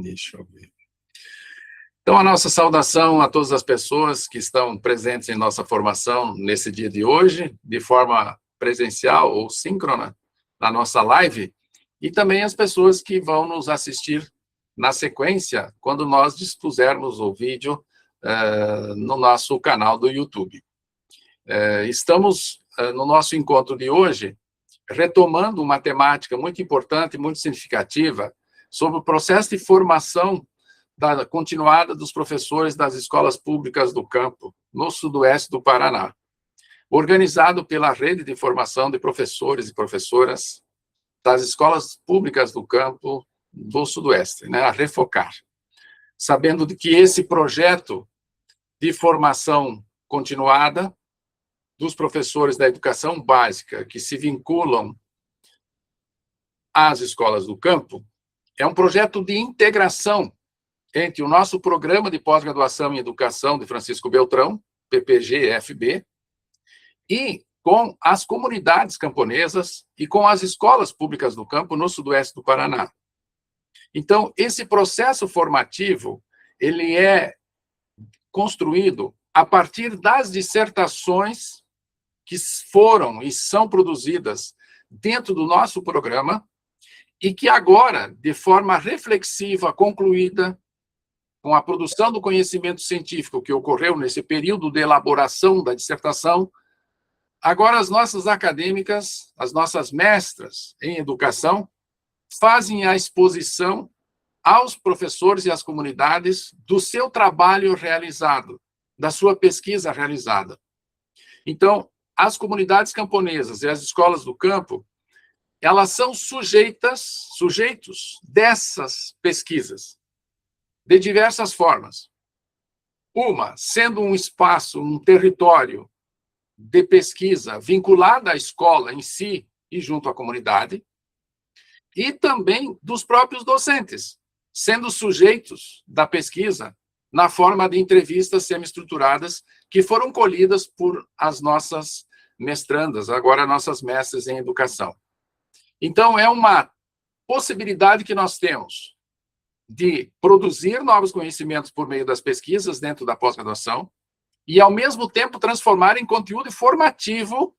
Deixa eu ver. Então, a nossa saudação a todas as pessoas que estão presentes em nossa formação nesse dia de hoje, de forma presencial ou síncrona, na nossa live, e também as pessoas que vão nos assistir na sequência, quando nós dispusermos o vídeo no nosso canal do YouTube. Estamos, no nosso encontro de hoje, retomando uma temática muito importante, muito significativa, sobre o processo de formação continuada dos professores das escolas públicas do campo, no sudoeste do Paraná, organizado pela Rede de Formação de Professores e Professoras das Escolas Públicas do Campo do Sudoeste, a REFOCAR. Sabendo de que esse projeto de formação continuada dos professores da educação básica que se vinculam às escolas do campo é um projeto de integração entre o nosso programa de pós-graduação em educação de Francisco Beltrão, PPG-FB, e com as comunidades camponesas e com as escolas públicas do campo no sudoeste do Paraná. Então, esse processo formativo, ele é construído a partir das dissertações que foram e são produzidas dentro do nosso programa e que agora, de forma reflexiva, concluída, com a produção do conhecimento científico que ocorreu nesse período de elaboração da dissertação, agora as nossas acadêmicas, as nossas mestras em educação, fazem a exposição aos professores e às comunidades do seu trabalho realizado, da sua pesquisa realizada. Então, as comunidades camponesas e as escolas do campo, elas são sujeitos dessas pesquisas, de diversas formas. Uma, sendo um espaço, um território de pesquisa vinculada à escola em si e junto à comunidade, e também dos próprios docentes, sendo sujeitos da pesquisa na forma de entrevistas semi-estruturadas que foram colhidas por as nossas mestrandas, agora nossas mestras em educação. Então, é uma possibilidade que nós temos de produzir novos conhecimentos por meio das pesquisas dentro da pós-graduação e, ao mesmo tempo, transformar em conteúdo formativo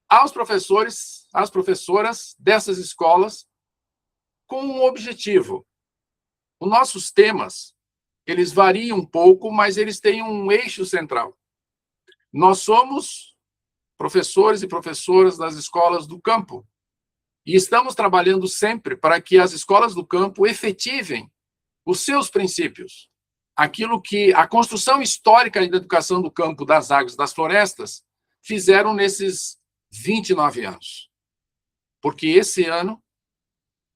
aos professores, às professoras dessas escolas, com um objetivo. Os nossos temas, eles variam um pouco, mas eles têm um eixo central. Nós somos professores e professoras das escolas do campo, e estamos trabalhando sempre para que as escolas do campo efetivem os seus princípios, aquilo que a construção histórica da educação do campo, das águas, das florestas, fizeram nesses 29 anos. Porque esse ano,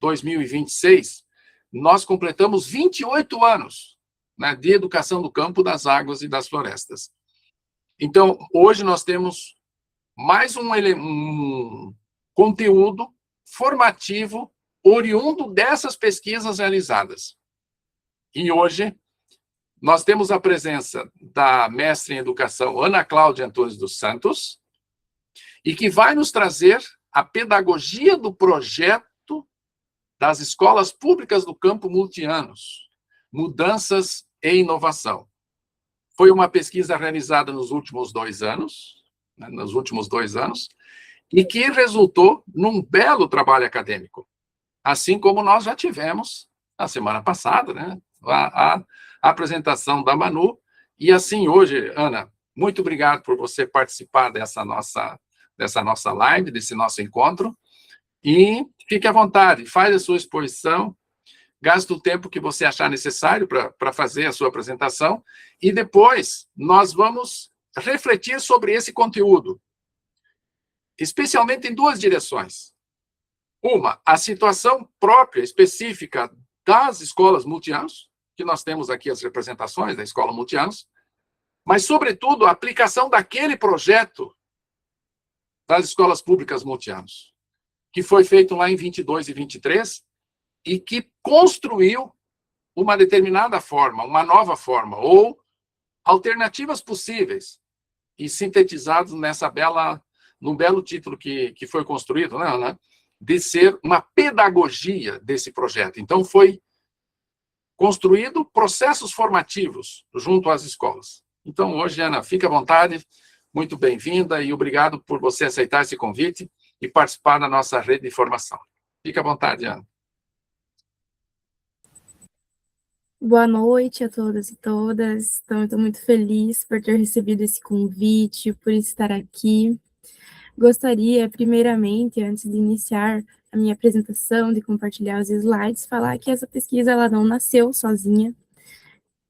2026, nós completamos 28 anos de educação do campo, das águas e das florestas. Então, hoje nós temos mais um conteúdo formativo oriundo dessas pesquisas realizadas. E hoje nós temos a presença da mestre em educação Ana Cláudia Antunes dos Santos, e que vai nos trazer a pedagogia do projeto das escolas públicas do campo multianos, mudanças e inovação. Foi uma pesquisa realizada nos últimos 2 anos, e que resultou num belo trabalho acadêmico, assim como nós já tivemos na semana passada, a apresentação da Manu, e assim hoje, Ana, muito obrigado por você participar dessa nossa live, desse nosso encontro, e fique à vontade, faz a sua exposição, gaste o tempo que você achar necessário para fazer a sua apresentação, e depois nós vamos refletir sobre esse conteúdo, especialmente em 2 direções. Uma, a situação própria, específica das escolas multianos, que nós temos aqui as representações da escola multianos, mas, sobretudo, a aplicação daquele projeto das escolas públicas multianos, que foi feito lá em 22 e 23, e que construiu uma determinada forma, uma nova forma, ou alternativas possíveis, e sintetizados num belo título que foi construído, de ser uma pedagogia desse projeto. Então, foi construído processos formativos junto às escolas. Então, hoje, Ana, fique à vontade, muito bem-vinda e obrigado por você aceitar esse convite e participar da nossa rede de formação. Fique à vontade, Ana. Boa noite a todas e todas. Então, eu estou muito feliz por ter recebido esse convite, por estar aqui. Gostaria, primeiramente, antes de iniciar a minha apresentação, de compartilhar os slides, falar que essa pesquisa ela não nasceu sozinha.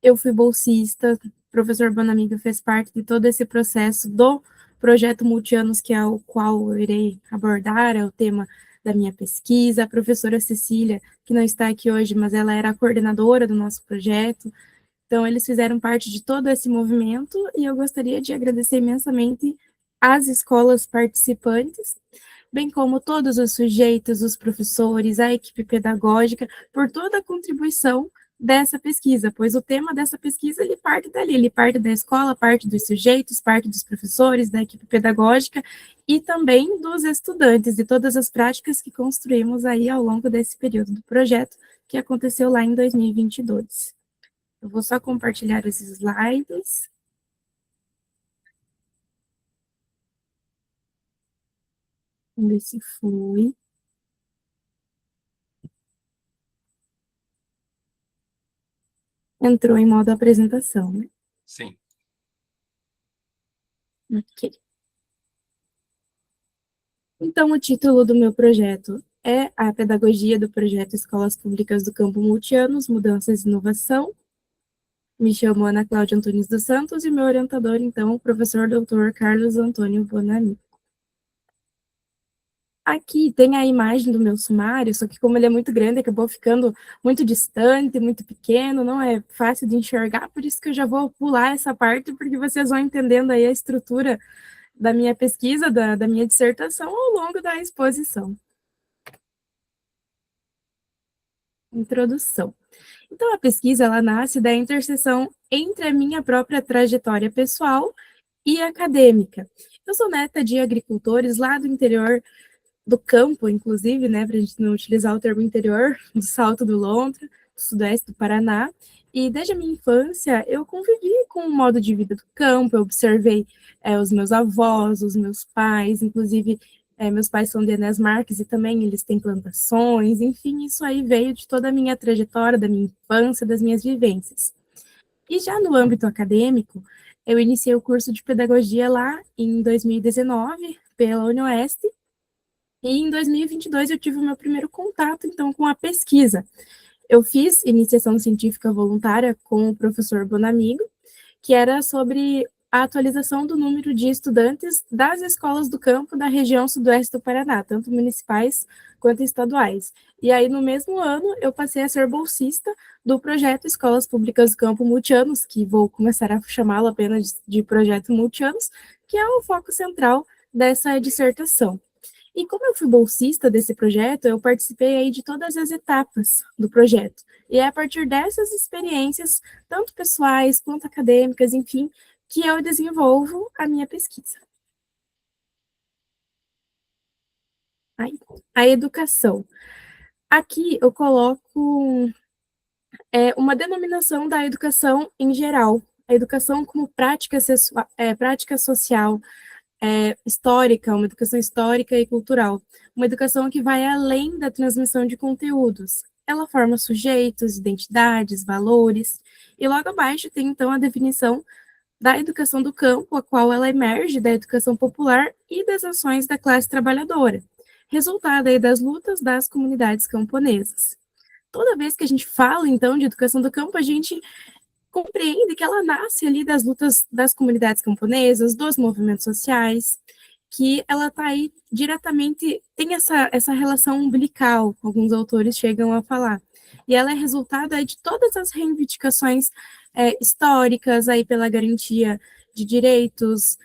Eu fui bolsista, o professor Bonamigo fez parte de todo esse processo do projeto Multianos, que é o qual eu irei abordar, é o tema da minha pesquisa. A professora Cecília, que não está aqui hoje, mas ela era a coordenadora do nosso projeto. Então, eles fizeram parte de todo esse movimento e eu gostaria de agradecer imensamente às escolas participantes, bem como todos os sujeitos, os professores, a equipe pedagógica, por toda a contribuição dessa pesquisa, pois o tema dessa pesquisa, ele parte dali, ele parte da escola, parte dos sujeitos, parte dos professores, da equipe pedagógica e também dos estudantes, de todas as práticas que construímos aí ao longo desse período do projeto, que aconteceu lá em 2022. Eu vou só compartilhar os slides. Vamos ver se foi. Entrou em modo apresentação, né? Sim. Ok. Então, o título do meu projeto é a pedagogia do projeto Escolas Públicas do Campo Multianos, Mudanças e Inovação. Me chamo Ana Cláudia Antunes dos Santos e meu orientador, então, o professor Dr. Carlos Antônio Bonami. Aqui tem a imagem do meu sumário, só que como ele é muito grande, acabou ficando muito distante, muito pequeno, não é fácil de enxergar, por isso que eu já vou pular essa parte, porque vocês vão entendendo aí a estrutura da minha pesquisa, da minha dissertação, ao longo da exposição. Introdução. Então, a pesquisa, ela nasce da interseção entre a minha própria trajetória pessoal e acadêmica. Eu sou neta de agricultores lá do interior do campo, inclusive, né, para a gente não utilizar o termo interior, do Salto do Lontra, do sudoeste do Paraná, e desde a minha infância eu convivi com o modo de vida do campo, eu observei os meus avós, os meus pais, inclusive meus pais são de Enéas Marques e também eles têm plantações, enfim, isso aí veio de toda a minha trajetória, da minha infância, das minhas vivências. E já no âmbito acadêmico, eu iniciei o curso de pedagogia lá em 2019, pela UniOeste, e em 2022 eu tive o meu primeiro contato, então, com a pesquisa. Eu fiz iniciação científica voluntária com o professor Bonamigo, que era sobre a atualização do número de estudantes das escolas do campo da região sudoeste do Paraná, tanto municipais quanto estaduais. E aí, no mesmo ano, eu passei a ser bolsista do projeto Escolas Públicas do Campo Multianos, que vou começar a chamá-lo apenas de projeto Multianos, que é o foco central dessa dissertação. E como eu fui bolsista desse projeto, eu participei aí de todas as etapas do projeto. E é a partir dessas experiências, tanto pessoais quanto acadêmicas, enfim, que eu desenvolvo a minha pesquisa. Aí, a educação. Aqui eu coloco uma denominação da educação em geral. A educação como prática social, histórica, uma educação histórica e cultural, uma educação que vai além da transmissão de conteúdos. Ela forma sujeitos, identidades, valores, e logo abaixo tem então a definição da educação do campo, a qual ela emerge da educação popular e das ações da classe trabalhadora, resultado aí das lutas das comunidades camponesas. Toda vez que a gente fala, então, de educação do campo, a gente compreende que ela nasce ali das lutas das comunidades camponesas, dos movimentos sociais, que ela está aí diretamente, tem essa relação umbilical, alguns autores chegam a falar, e ela é resultado aí de todas as reivindicações históricas aí pela garantia de direitos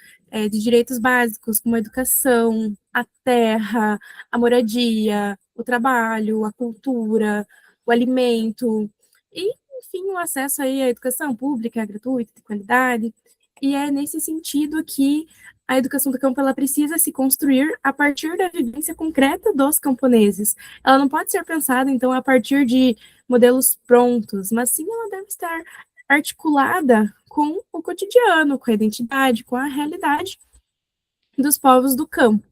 básicos, como a educação, a terra, a moradia, o trabalho, a cultura, o alimento, e enfim, o acesso aí à educação pública, gratuita, de qualidade, e é nesse sentido que a educação do campo ela precisa se construir a partir da vivência concreta dos camponeses. Ela não pode ser pensada, então, a partir de modelos prontos, mas sim ela deve estar articulada com o cotidiano, com a identidade, com a realidade dos povos do campo.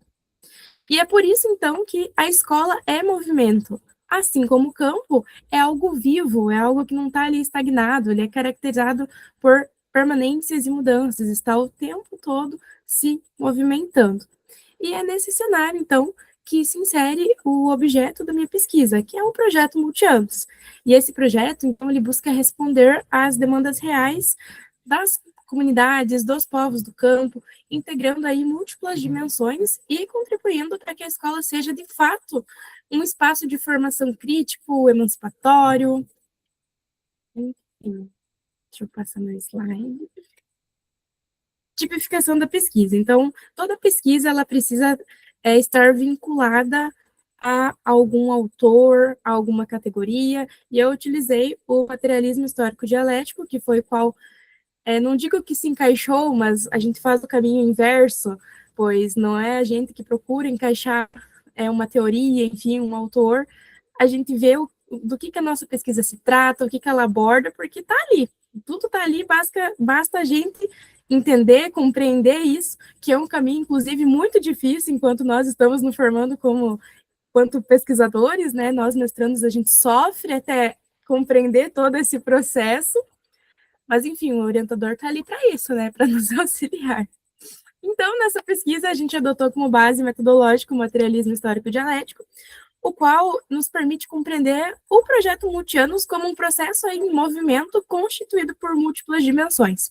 E é por isso, então, que a escola é movimento. Assim como o campo é algo vivo, é algo que não está ali estagnado, ele é caracterizado por permanências e mudanças, está o tempo todo se movimentando. E é nesse cenário, então, que se insere o objeto da minha pesquisa, que é um projeto multianos. E esse projeto, então, ele busca responder às demandas reais das comunidades, dos povos do campo, integrando aí múltiplas dimensões e contribuindo para que a escola seja, de fato, um espaço de formação crítico, emancipatório. Enfim, deixa eu passar meu slide. Tipificação da pesquisa. Então, toda pesquisa ela precisa estar vinculada a algum autor, a alguma categoria, e eu utilizei o materialismo histórico dialético, que foi qual, não digo que se encaixou, mas a gente faz o caminho inverso, pois não é a gente que procura encaixar uma teoria, enfim, um autor, a gente vê do que a nossa pesquisa se trata, o que ela aborda, porque está ali, tudo está ali, basta a gente entender, compreender isso, que é um caminho, inclusive, muito difícil, enquanto nós estamos nos formando quanto pesquisadores, né, nós mestrandos, a gente sofre até compreender todo esse processo, mas, enfim, o orientador está ali para isso, né, para nos auxiliar. Então, nessa pesquisa, a gente adotou como base metodológica o materialismo histórico dialético, o qual nos permite compreender o projeto multianos como um processo em movimento constituído por múltiplas dimensões.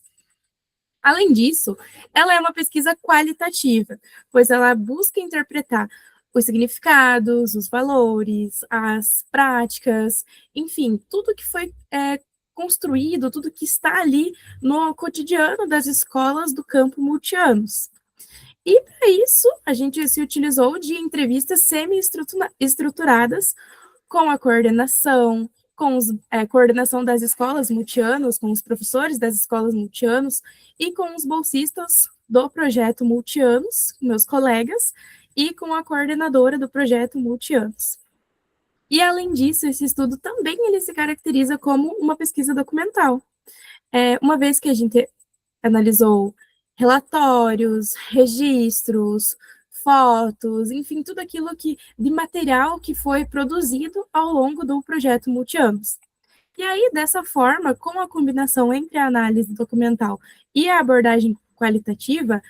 Além disso, ela é uma pesquisa qualitativa, pois ela busca interpretar os significados, os valores, as práticas, enfim, tudo que foi construído, tudo que está ali no cotidiano das escolas do campo multianos. E, para isso, a gente se utilizou de entrevistas semi-estruturadas com a coordenação, com a coordenação das escolas multianos, com os professores das escolas multianos e com os bolsistas do projeto multianos, meus colegas, e com a coordenadora do projeto multianos. E, além disso, esse estudo também ele se caracteriza como uma pesquisa documental. Uma vez que a gente analisou relatórios, registros, fotos, enfim, tudo aquilo de material que foi produzido ao longo do projeto multianos. E aí, dessa forma, com a combinação entre a análise documental e a abordagem qualitativa,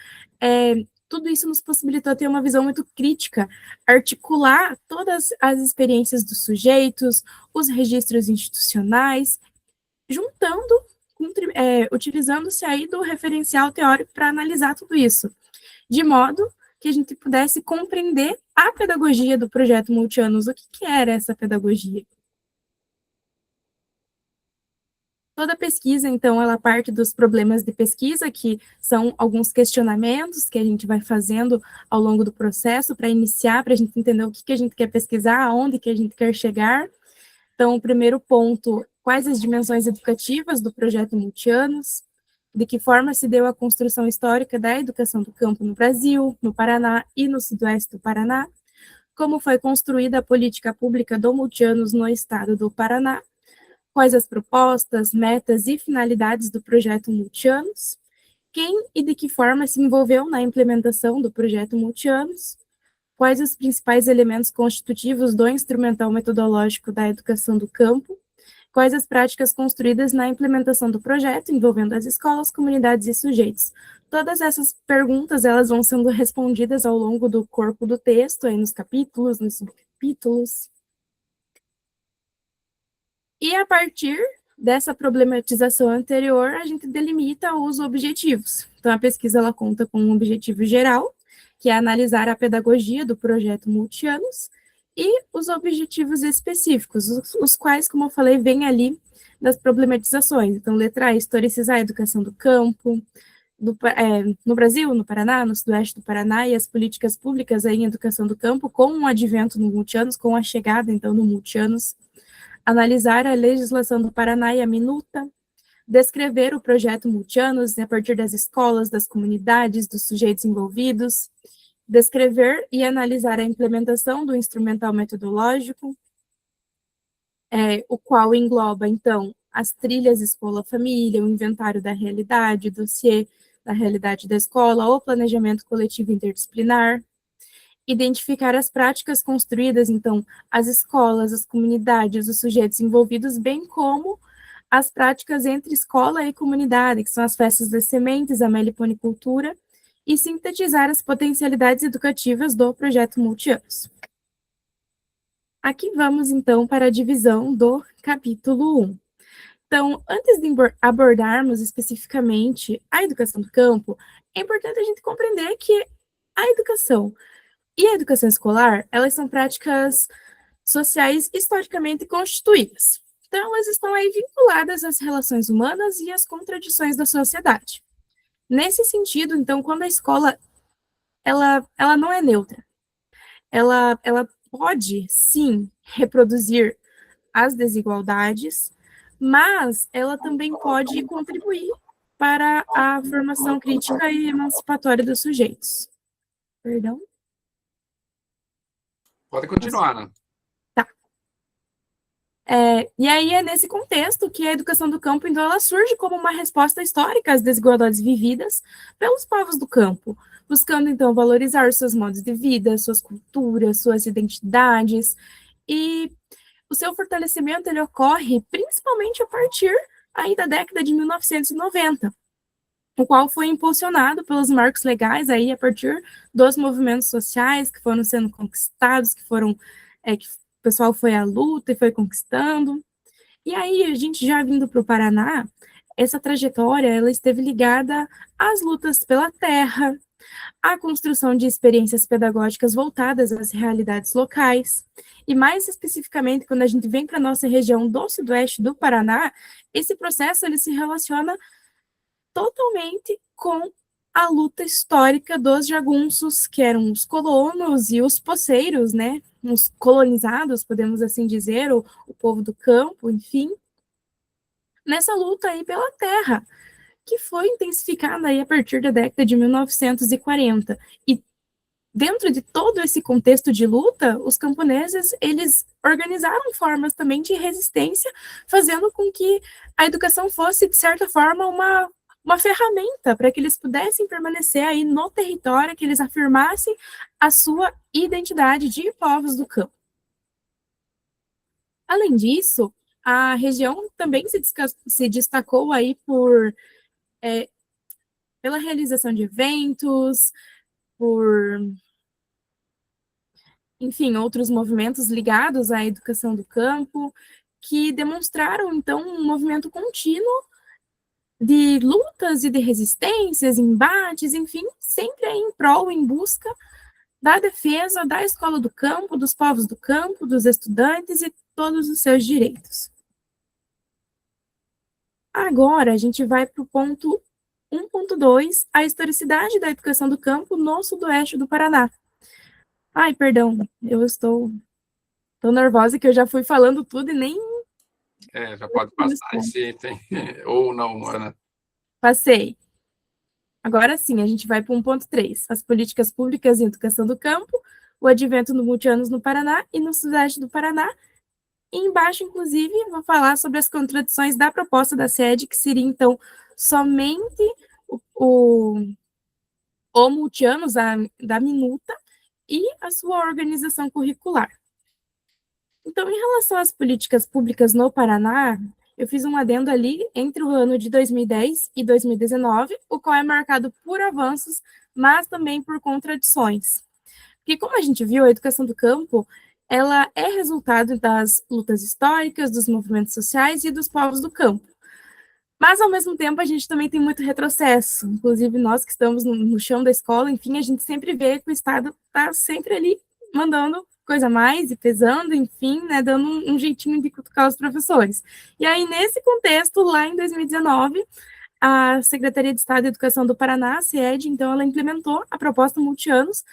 tudo isso nos possibilitou ter uma visão muito crítica, articular todas as experiências dos sujeitos, os registros institucionais, juntando, utilizando-se aí do referencial teórico para analisar tudo isso, de modo que a gente pudesse compreender a pedagogia do projeto multianos, o que era essa pedagogia. Toda pesquisa, então, ela parte dos problemas de pesquisa, que são alguns questionamentos que a gente vai fazendo ao longo do processo para iniciar, para a gente entender o que a gente quer pesquisar, aonde que a gente quer chegar. Então, o primeiro ponto, quais as dimensões educativas do projeto multianos, de que forma se deu a construção histórica da educação do campo no Brasil, no Paraná e no sudoeste do Paraná, como foi construída a política pública do multianos no estado do Paraná, quais as propostas, metas e finalidades do projeto multianos, quem e de que forma se envolveu na implementação do projeto multianos, quais os principais elementos constitutivos do instrumental metodológico da educação do campo, quais as práticas construídas na implementação do projeto, envolvendo as escolas, comunidades e sujeitos. Todas essas perguntas, elas vão sendo respondidas ao longo do corpo do texto, aí nos capítulos, nos subcapítulos. E a partir dessa problematização anterior, a gente delimita os objetivos. Então, a pesquisa, ela conta com um objetivo geral, que é analisar a pedagogia do projeto multianos, e os objetivos específicos, os quais, como eu falei, vêm ali das problematizações. Então, letra A, historicizar a educação do campo, no Brasil, no Paraná, no sudoeste do Paraná, e as políticas públicas aí em educação do campo, com o advento no multianos, com a chegada, então, no multianos, analisar a legislação do Paraná e a minuta, descrever o projeto multianos a partir das escolas, das comunidades, dos sujeitos envolvidos, descrever e analisar a implementação do instrumental metodológico, o qual engloba, então, as trilhas escola-família, o inventário da realidade, o dossiê da realidade da escola, o planejamento coletivo interdisciplinar, identificar as práticas construídas, então, as escolas, as comunidades, os sujeitos envolvidos, bem como as práticas entre escola e comunidade, que são as festas das sementes, a meliponicultura, e sintetizar as potencialidades educativas do projeto multianos. Aqui vamos, então, para a divisão do capítulo 1. Então, antes de abordarmos especificamente a educação do campo, é importante a gente compreender que a educação e a educação escolar, elas são práticas sociais historicamente constituídas. Então, elas estão aí vinculadas às relações humanas e às contradições da sociedade. Nesse sentido, então, quando a escola, ela não é neutra, ela pode, sim, reproduzir as desigualdades, mas ela também pode contribuir para a formação crítica e emancipatória dos sujeitos. Perdão? Pode continuar, Ana. Tá. E aí é nesse contexto que a educação do campo, então, ela surge como uma resposta histórica às desigualdades vividas pelos povos do campo, buscando, então, valorizar seus modos de vida, suas culturas, suas identidades, e o seu fortalecimento, ele ocorre principalmente a partir aí da década de 1990, o qual foi impulsionado pelos marcos legais aí a partir dos movimentos sociais que foram sendo conquistados, que o pessoal foi à luta e foi conquistando. E aí, a gente já vindo para o Paraná, essa trajetória, ela esteve ligada às lutas pela terra, à construção de experiências pedagógicas voltadas às realidades locais, e mais especificamente, quando a gente vem para a nossa região do sudoeste do Paraná, esse processo ele se relaciona totalmente com a luta histórica dos jagunços, que eram os colonos e os poceiros, né, os colonizados, podemos assim dizer, o povo do campo, enfim, nessa luta aí pela terra, que foi intensificada aí a partir da década de 1940. E dentro de todo esse contexto de luta, os camponeses, eles organizaram formas também de resistência, fazendo com que a educação fosse, de certa forma, uma ferramenta para que eles pudessem permanecer aí no território, que eles afirmassem a sua identidade de povos do campo. Além disso, a região também se destacou aí pela realização de eventos, enfim, outros movimentos ligados à educação do campo, que demonstraram, então, um movimento contínuo de lutas e de resistências, embates, enfim, sempre em prol, em busca da defesa da escola do campo, dos povos do campo, dos estudantes e todos os seus direitos. Agora, a gente vai para o ponto 1.2, a historicidade da educação do campo no sudoeste do Paraná. Ai, perdão, eu estou tão nervosa que eu já fui falando tudo e nem... Já pode passar esse item, ou não, Ana. Passei. Agora sim, a gente vai para 1.3, as políticas públicas em educação do campo, o advento do multianos no Paraná e no sudeste do Paraná. E embaixo, inclusive, vou falar sobre as contradições da proposta da sede, que seria, então, somente o multianos da minuta e a sua organização curricular. Então, em relação às políticas públicas no Paraná, eu fiz um adendo ali entre o ano de 2010 e 2019, o qual é marcado por avanços, mas também por contradições. Porque, como a gente viu, a educação do campo, ela é resultado das lutas históricas, dos movimentos sociais e dos povos do campo. Mas, ao mesmo tempo, a gente também tem muito retrocesso. Inclusive, nós que estamos no chão da escola, enfim, a gente sempre vê que o Estado está sempre ali mandando coisa a mais e pesando, enfim, né, dando um jeitinho de cutucar os professores. E aí, nesse contexto, lá em 2019, a Secretaria de Estado de Educação do Paraná, a SED, então, ela implementou a proposta multianos,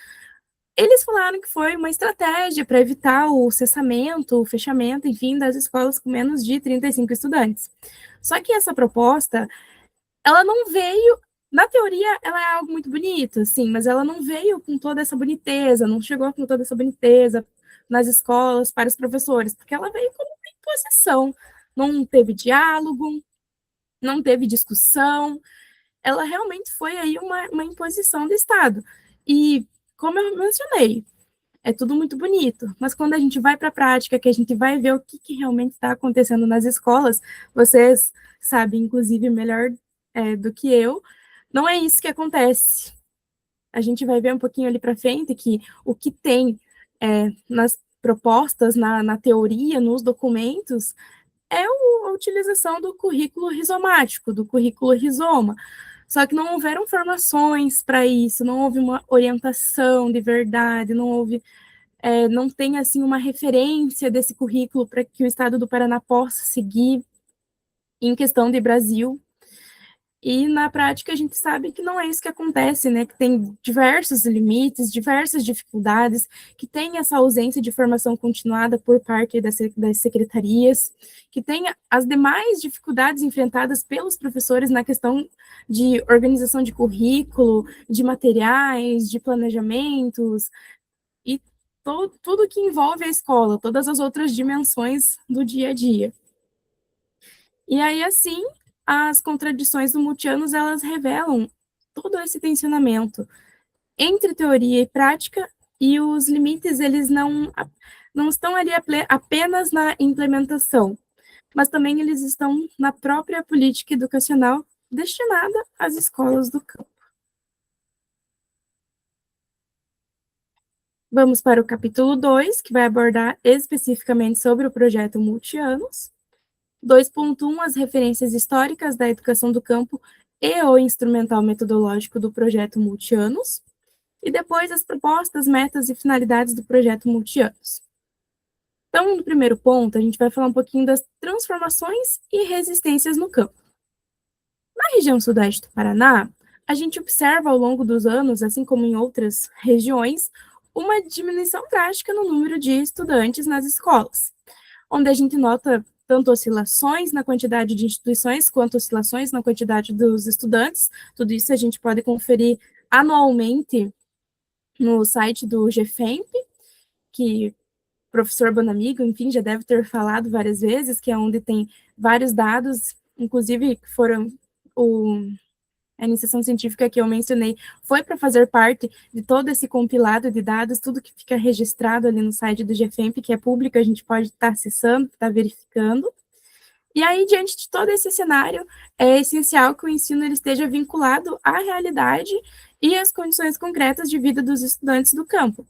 Eles falaram que foi uma estratégia para evitar o cessamento, o fechamento, enfim, das escolas com menos de 35 estudantes. Só que essa proposta, ela não veio, na teoria, ela é algo muito bonito, assim, mas ela não veio com toda essa boniteza, não chegou com toda essa boniteza nas escolas para os professores, porque ela veio como uma imposição, não teve diálogo, não teve discussão, ela realmente foi aí uma imposição do Estado. E, como eu mencionei, é tudo muito bonito, mas quando a gente vai para a prática, que a gente vai ver o que realmente está acontecendo nas escolas, vocês sabem, inclusive, melhor do que eu, não é isso que acontece. A gente vai ver um pouquinho ali para frente que o que tem nas propostas, na teoria, nos documentos, é a utilização do currículo rizomático, do currículo rizoma. Só que não houveram formações para isso, não houve uma orientação de verdade, não tem assim uma referência desse currículo para que o Estado do Paraná possa seguir em questão de Brasil. E na prática a gente sabe que não é isso que acontece, né? Que tem diversos limites, diversas dificuldades, que tem essa ausência de formação continuada por parte das secretarias, que tem as demais dificuldades enfrentadas pelos professores na questão de organização de currículo, de materiais, de planejamentos, e tudo que envolve a escola, todas as outras dimensões do dia a dia. E aí, assim, as contradições do Multianos, elas revelam todo esse tensionamento entre teoria e prática, e os limites, eles não estão ali apenas na implementação, mas também eles estão na própria política educacional destinada às escolas do campo. Vamos para o capítulo 2, que vai abordar especificamente sobre o projeto Multianos. 2.1, as referências históricas da educação do campo e o instrumental metodológico do projeto Multianos. E depois as propostas, metas e finalidades do projeto Multianos. Então, no primeiro ponto, a gente vai falar um pouquinho das transformações e resistências no campo. Na região sudeste do Paraná, a gente observa ao longo dos anos, assim como em outras regiões, uma diminuição drástica no número de estudantes nas escolas, onde a gente nota tanto oscilações na quantidade de instituições, quanto oscilações na quantidade dos estudantes. Tudo isso a gente pode conferir anualmente no site do GFEMP, que o professor Bonamigo, enfim, já deve ter falado várias vezes, que é onde tem vários dados, inclusive que foram a iniciação científica que eu mencionei, foi para fazer parte de todo esse compilado de dados, tudo que fica registrado ali no site do GFEMP, que é público, a gente pode estar acessando, estar verificando. E aí, diante de todo esse cenário, é essencial que o ensino ele esteja vinculado à realidade e às condições concretas de vida dos estudantes do campo.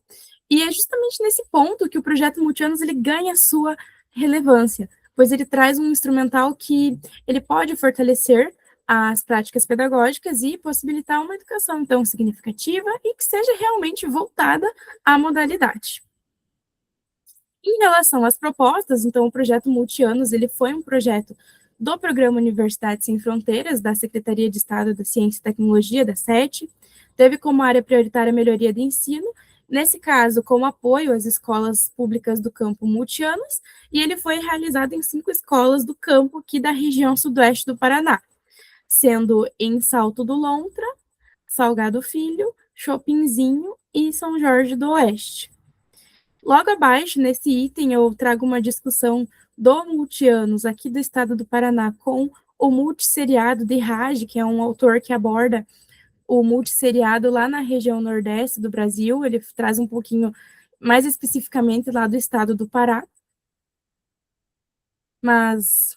E é justamente nesse ponto que o projeto Multianos ele ganha sua relevância, pois ele traz um instrumental que ele pode fortalecer as práticas pedagógicas e possibilitar uma educação, então, significativa e que seja realmente voltada à modalidade. Em relação às propostas, então, o projeto Multianos, ele foi um projeto do Programa Universidade Sem Fronteiras, da Secretaria de Estado da Ciência e Tecnologia, da SETE, teve como área prioritária a melhoria do ensino, nesse caso, como apoio às escolas públicas do campo Multianos, e ele foi realizado em 5 escolas do campo aqui da região sudoeste do Paraná, sendo em Salto do Lontra, Salgado Filho, Chopinzinho e São Jorge do Oeste. Logo abaixo, nesse item, eu trago uma discussão do Multianos aqui do estado do Paraná com o multisseriado de Raj, que é um autor que aborda o multisseriado lá na região nordeste do Brasil. Ele traz um pouquinho mais especificamente lá do estado do Pará. Mas,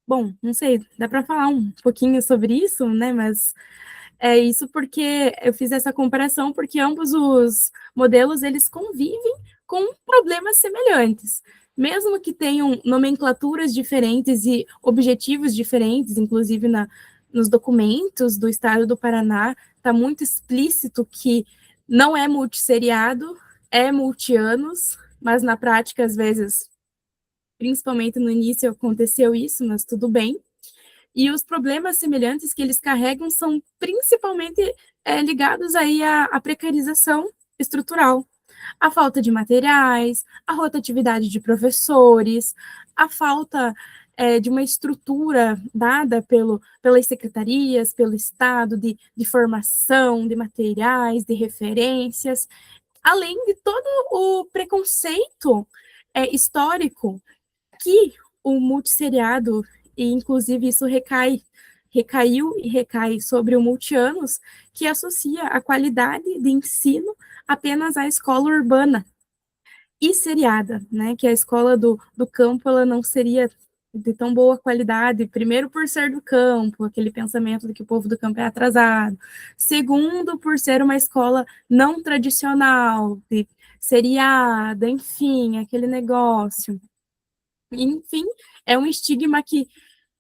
bom, não sei, dá para falar um pouquinho sobre isso, né? Mas é isso porque eu fiz essa comparação porque ambos os modelos, eles convivem com problemas semelhantes. Mesmo que tenham nomenclaturas diferentes e objetivos diferentes, inclusive nos documentos do Estado do Paraná, está muito explícito que não é multisseriado, é multianos, mas na prática, às vezes, principalmente no início, aconteceu isso, mas tudo bem. E os problemas semelhantes que eles carregam são principalmente ligados aí à precarização estrutural a falta de materiais, a rotatividade de professores, a falta de uma estrutura dada pelas secretarias, pelo Estado, de formação, de materiais, de referências, além de todo o preconceito histórico que o multisseriado, e inclusive isso recaiu e recai sobre o multianos, que associa a qualidade de ensino apenas à escola urbana e seriada, né? Que a escola do campo ela não seria de tão boa qualidade, primeiro por ser do campo, aquele pensamento de que o povo do campo é atrasado, segundo por ser uma escola não tradicional, de seriada, enfim, aquele negócio. Enfim, é um estigma que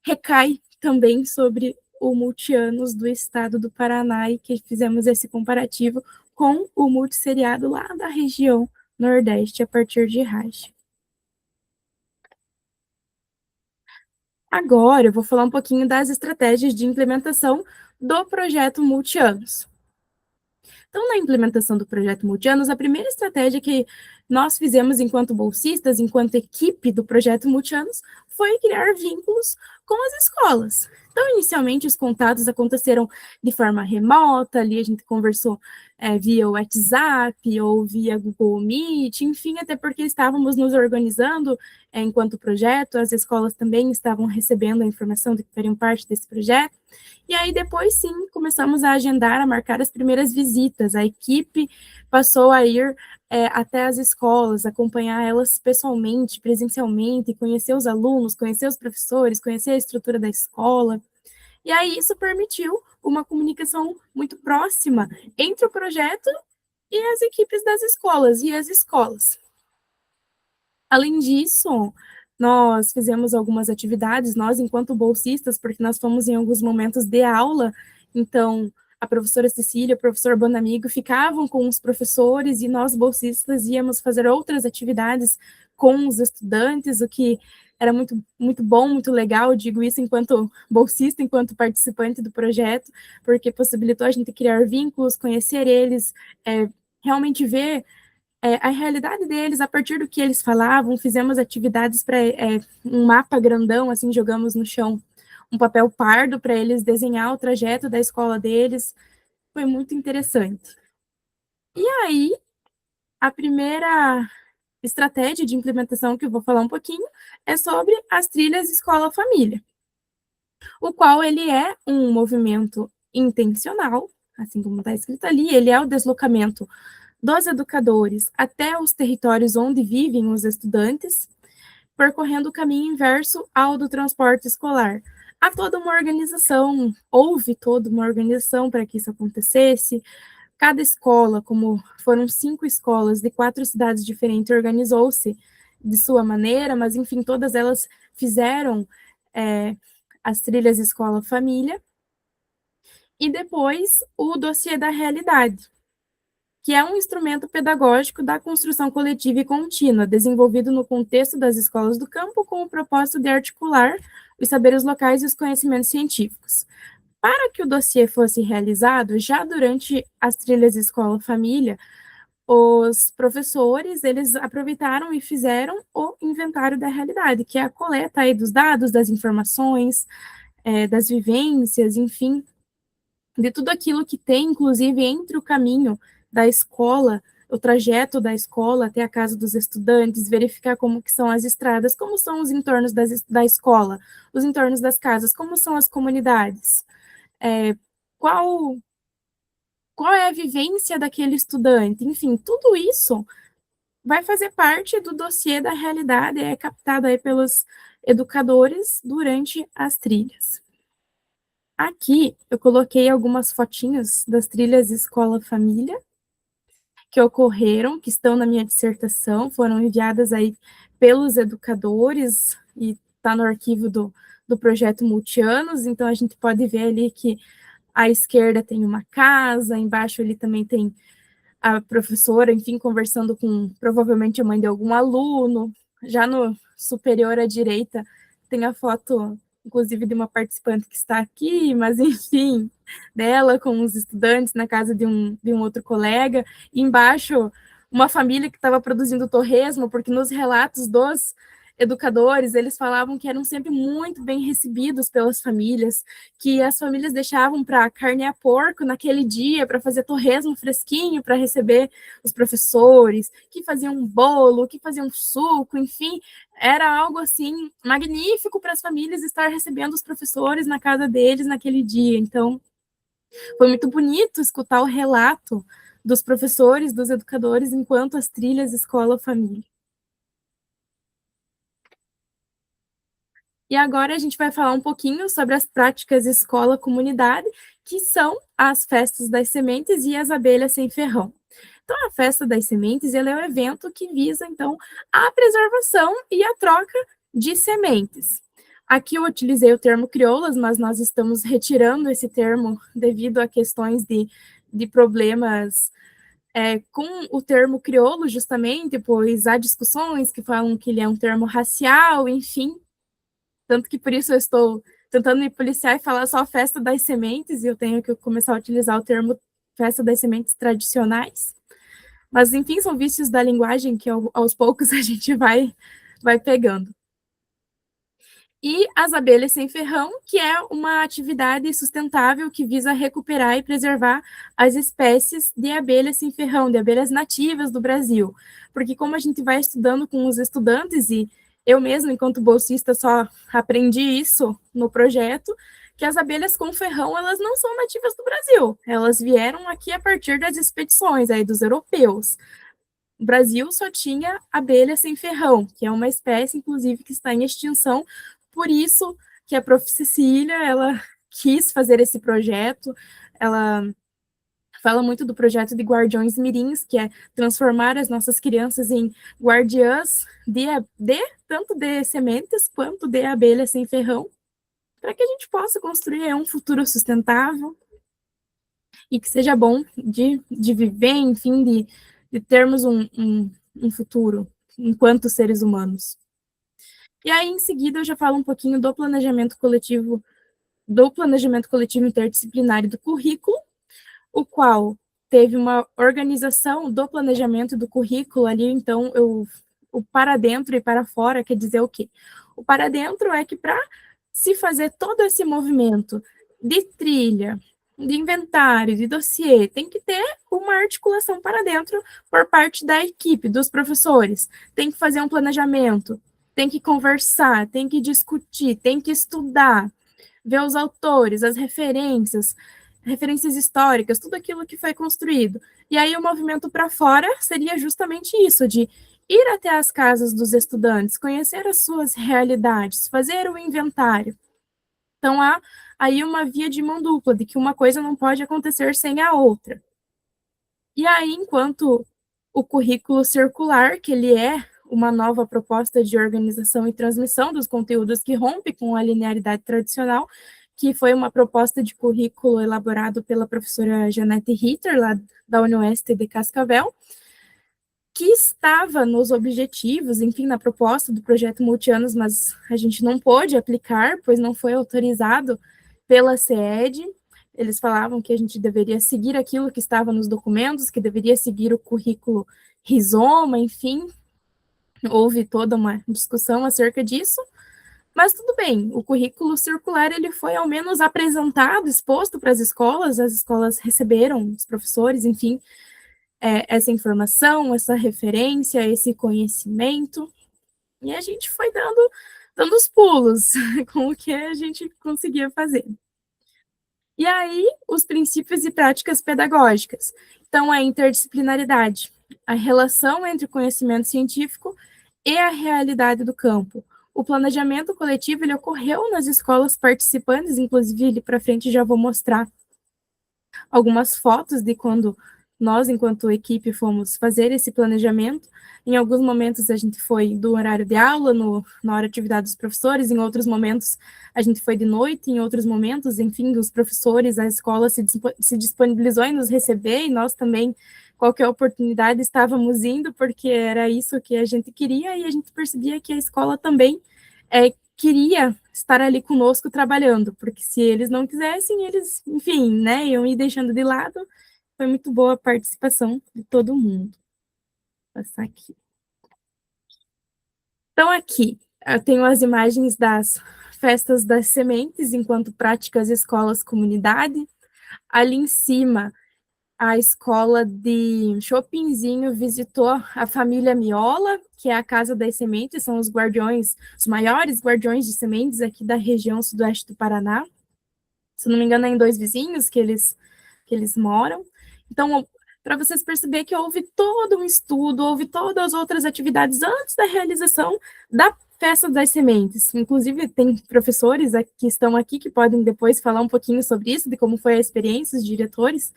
recai também sobre o multianos do estado do Paraná e que fizemos esse comparativo com o multisseriado lá da região Nordeste a partir de Raj. Agora eu vou falar um pouquinho das estratégias de implementação do projeto multianos. Então, na implementação do projeto Multianos, a primeira estratégia que nós fizemos enquanto bolsistas, enquanto equipe do projeto Multianos, foi criar vínculos com as escolas. Então, inicialmente, os contatos aconteceram de forma remota, ali a gente conversou via WhatsApp ou via Google Meet, enfim, até porque estávamos nos organizando enquanto projeto, as escolas também estavam recebendo a informação de que fariam parte desse projeto, e aí depois sim, começamos a agendar, a marcar as primeiras visitas, a equipe passou a ir até as escolas, acompanhar elas pessoalmente, presencialmente, conhecer os alunos, conhecer os professores, conhecer a estrutura da escola. E aí isso permitiu uma comunicação muito próxima entre o projeto e as equipes das escolas e as escolas. Além disso, nós fizemos algumas atividades, nós enquanto bolsistas, porque nós fomos em alguns momentos de aula, então a professora Cecília, o professor Bonamigo ficavam com os professores e nós bolsistas íamos fazer outras atividades com os estudantes, o que era muito, muito bom, muito legal, digo isso enquanto bolsista, enquanto participante do projeto, porque possibilitou a gente criar vínculos, conhecer eles, realmente ver a realidade deles, a partir do que eles falavam, fizemos atividades para um mapa grandão, assim, jogamos no chão um papel pardo para eles desenhar o trajeto da escola deles, foi muito interessante. E aí, a primeira estratégia de implementação que eu vou falar um pouquinho é sobre as trilhas escola-família, o qual ele é um movimento intencional, assim como está escrito ali, ele é o deslocamento dos educadores até os territórios onde vivem os estudantes, percorrendo o caminho inverso ao do transporte escolar. Há toda uma organização, houve toda uma organização para que isso acontecesse. Cada escola, como foram 5 escolas de 4 cidades diferentes, organizou-se de sua maneira, mas, enfim, todas elas fizeram as trilhas escola-família. E depois, o dossiê da realidade, que é um instrumento pedagógico da construção coletiva e contínua, desenvolvido no contexto das escolas do campo com o propósito de articular os saberes locais e os conhecimentos científicos. Para que o dossiê fosse realizado, já durante as trilhas escola-família, os professores, eles aproveitaram e fizeram o inventário da realidade, que é a coleta aí dos dados, das informações, das vivências, enfim, de tudo aquilo que tem, inclusive, entre o caminho da escola, o trajeto da escola até a casa dos estudantes, verificar como que são as estradas, como são os entornos da escola, os entornos das casas, como são as comunidades, qual é a vivência daquele estudante, enfim, tudo isso vai fazer parte do dossiê da realidade, é captado aí pelos educadores durante as trilhas. Aqui eu coloquei algumas fotinhas das trilhas escola-família que ocorreram, que estão na minha dissertação, foram enviadas aí pelos educadores e está no arquivo do projeto Multianos, então a gente pode ver ali que à esquerda tem uma casa, embaixo ele também tem a professora, enfim, conversando com provavelmente a mãe de algum aluno. Já no superior à direita tem a foto, inclusive, de uma participante que está aqui, mas enfim, dela com os estudantes na casa de um outro colega. E embaixo, uma família que estava produzindo torresmo, porque nos relatos dos educadores, eles falavam que eram sempre muito bem recebidos pelas famílias, que as famílias deixavam para carnear porco naquele dia, para fazer torresmo fresquinho, para receber os professores, que faziam um bolo, que faziam um suco, enfim, era algo assim magnífico para as famílias estar recebendo os professores na casa deles naquele dia. Então, foi muito bonito escutar o relato dos professores, dos educadores, enquanto as trilhas escola-família. E agora a gente vai falar um pouquinho sobre as práticas escola-comunidade, que são as festas das sementes e as abelhas sem ferrão. Então, a festa das sementes ela é um evento que visa, então, a preservação e a troca de sementes. Aqui eu utilizei o termo crioulas, mas nós estamos retirando esse termo devido a questões de problemas com o termo crioulo, justamente, pois há discussões que falam que ele é um termo racial, enfim. Tanto que por isso eu estou tentando me policiar e falar só festa das sementes, e eu tenho que começar a utilizar o termo festa das sementes tradicionais. Mas, enfim, são vícios da linguagem que aos poucos a gente vai pegando. E as abelhas sem ferrão, que é uma atividade sustentável que visa recuperar e preservar as espécies de abelhas sem ferrão, de abelhas nativas do Brasil. Porque como a gente vai estudando com os estudantes, e eu mesma, enquanto bolsista, só aprendi isso no projeto, que as abelhas com ferrão, elas não são nativas do Brasil. Elas vieram aqui a partir das expedições aí dos europeus. O Brasil só tinha abelha sem ferrão, que é uma espécie, inclusive, que está em extinção. Por isso que a Prof. Cecília, ela quis fazer esse projeto. Ela fala muito do projeto de Guardiões Mirins, que é transformar as nossas crianças em guardiãs tanto de sementes quanto de abelha sem ferrão, para que a gente possa construir um futuro sustentável e que seja bom de viver, enfim, de termos um futuro enquanto seres humanos. E aí, em seguida, eu já falo um pouquinho do planejamento coletivo interdisciplinar do currículo, o qual teve uma organização do planejamento do currículo ali, então, o para dentro e para fora quer dizer o quê? O para dentro é que para se fazer todo esse movimento de trilha, de inventário, de dossiê, tem que ter uma articulação para dentro por parte da equipe, dos professores. Tem que fazer um planejamento, tem que conversar, tem que discutir, tem que estudar, ver os autores, as referências históricas, tudo aquilo que foi construído. E aí o movimento para fora seria justamente isso, de ir até as casas dos estudantes, conhecer as suas realidades, fazer o inventário. Então, há aí uma via de mão dupla, de que uma coisa não pode acontecer sem a outra. E aí, enquanto o currículo circular, que ele é uma nova proposta de organização e transmissão dos conteúdos que rompe com a linearidade tradicional, que foi uma proposta de currículo elaborado pela professora Janete Ritter, lá da UniOeste de Cascavel, que estava nos objetivos, enfim, na proposta do projeto Multianos, mas a gente não pôde aplicar, pois não foi autorizado pela CED. Eles falavam que a gente deveria seguir aquilo que estava nos documentos, que deveria seguir o currículo Rizoma, enfim, houve toda uma discussão acerca disso, mas tudo bem, o currículo circular ele foi ao menos apresentado, exposto para as escolas receberam, os professores, enfim, essa informação, essa referência, esse conhecimento, e a gente foi dando os pulos com o que a gente conseguia fazer. E aí, os princípios e práticas pedagógicas. Então, a interdisciplinaridade, a relação entre o conhecimento científico e a realidade do campo. O planejamento coletivo ele ocorreu nas escolas participantes, inclusive ali para frente já vou mostrar algumas fotos de quando nós, enquanto equipe, fomos fazer esse planejamento. Em alguns momentos a gente foi do horário de aula, na hora de atividade dos professores, em outros momentos a gente foi de noite, em outros momentos, enfim, os professores, a escola se disponibilizou em nos receber, e nós também, qualquer oportunidade, estávamos indo, porque era isso que a gente queria, e a gente percebia que a escola também queria estar ali conosco trabalhando, porque se eles não quisessem, eles, enfim, né, iam ir deixando de lado. Foi muito boa a participação de todo mundo. passar aqui. Então, aqui, eu tenho as imagens das festas das sementes, enquanto práticas escolas comunidade. Ali em cima, a escola de Chopinzinho visitou a família Miola, que é a Casa das Sementes, são os guardiões, os maiores guardiões de sementes aqui da região sudoeste do Paraná. Se não me engano, é em Dois Vizinhos que eles moram. Então, para vocês perceberem que houve todo um estudo, houve todas as outras atividades antes da realização da Festa das Sementes. Inclusive, tem professores que estão aqui que podem depois falar um pouquinho sobre isso, de como foi a experiência, os diretores.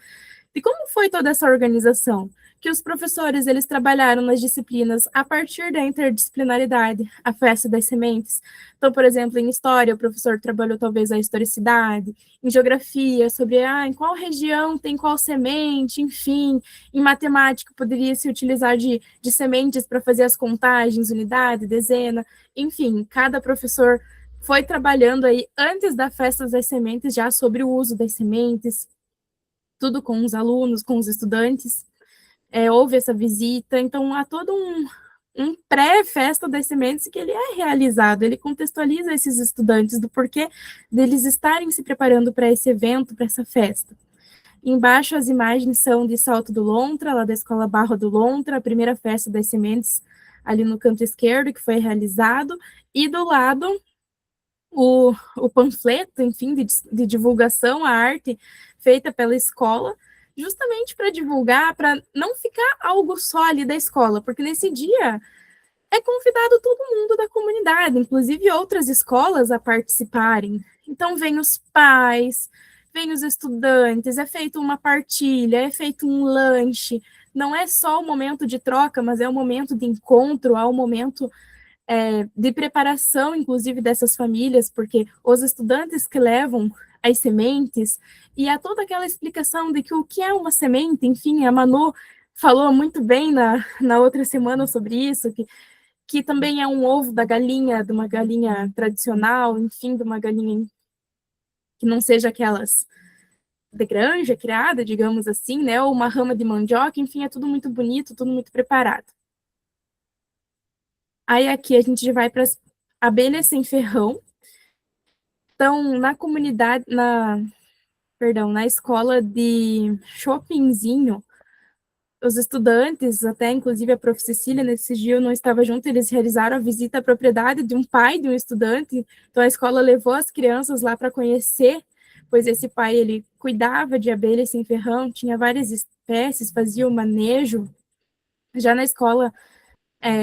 E como foi toda essa organização? Que os professores, eles trabalharam nas disciplinas a partir da interdisciplinaridade, a festa das sementes. Então, por exemplo, em história, o professor trabalhou talvez a historicidade, em geografia, sobre em qual região tem qual semente, enfim. Em matemática, poderia se utilizar de sementes para fazer as contagens, unidade, dezena, enfim, cada professor foi trabalhando aí antes da festa das sementes já sobre o uso das sementes, tudo com os alunos, com os estudantes, houve essa visita, então há todo um pré-festa das sementes que ele é realizado, ele contextualiza esses estudantes do porquê deles estarem se preparando para esse evento, para essa festa. Embaixo as imagens são de Salto do Lontra, lá da Escola Barra do Lontra, a primeira festa das sementes ali no canto esquerdo que foi realizado, e do lado o panfleto, enfim, de divulgação, a arte feita pela escola, justamente para divulgar, para não ficar algo só ali da escola, porque nesse dia é convidado todo mundo da comunidade, inclusive outras escolas a participarem. Então, vem os pais, vem os estudantes, é feita uma partilha, é feito um lanche, não é só o momento de troca, mas é o momento de encontro, é o momento de preparação, inclusive, dessas famílias, porque os estudantes que levam as sementes, e há toda aquela explicação de que o que é uma semente, enfim, a Manu falou muito bem na outra semana sobre isso, que também é um ovo da galinha, de uma galinha tradicional, enfim, de uma galinha que não seja aquelas de granja criada, digamos assim, né, ou uma rama de mandioca, enfim, é tudo muito bonito, tudo muito preparado. Aí aqui a gente vai para as abelhas sem ferrão. Então, na comunidade, na escola de Chopinzinho, os estudantes, até inclusive a prof. Cecília, nesse dia eu não estava junto, eles realizaram a visita à propriedade de um pai de um estudante, então a escola levou as crianças lá para conhecer, pois esse pai, ele cuidava de abelhas sem ferrão, tinha várias espécies, fazia o manejo. Já na escola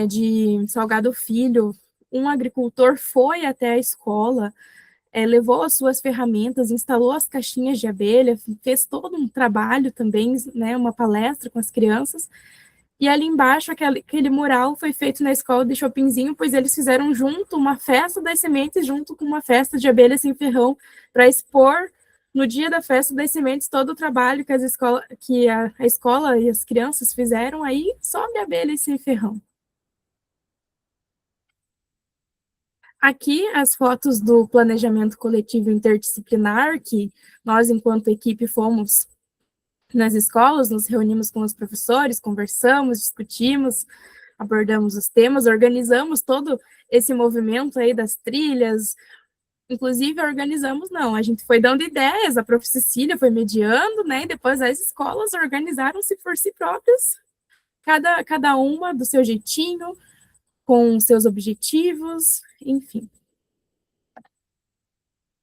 de Salgado Filho, um agricultor foi até a escola, levou as suas ferramentas, instalou as caixinhas de abelha, fez todo um trabalho também, né, uma palestra com as crianças, e ali embaixo, aquele mural foi feito na escola de Chopinzinho, pois eles fizeram junto uma festa das sementes, junto com uma festa de abelha sem ferrão, para expor no dia da festa das sementes todo o trabalho que a escola e as crianças fizeram aí sobre abelhas sem ferrão. Aqui as fotos do planejamento coletivo interdisciplinar, que nós, enquanto equipe, fomos nas escolas, nos reunimos com os professores, conversamos, discutimos, abordamos os temas, organizamos todo esse movimento aí das trilhas, inclusive a gente foi dando ideias, a prof. Cecília foi mediando, né, e depois as escolas organizaram-se por si próprias, cada uma do seu jeitinho, com seus objetivos, enfim.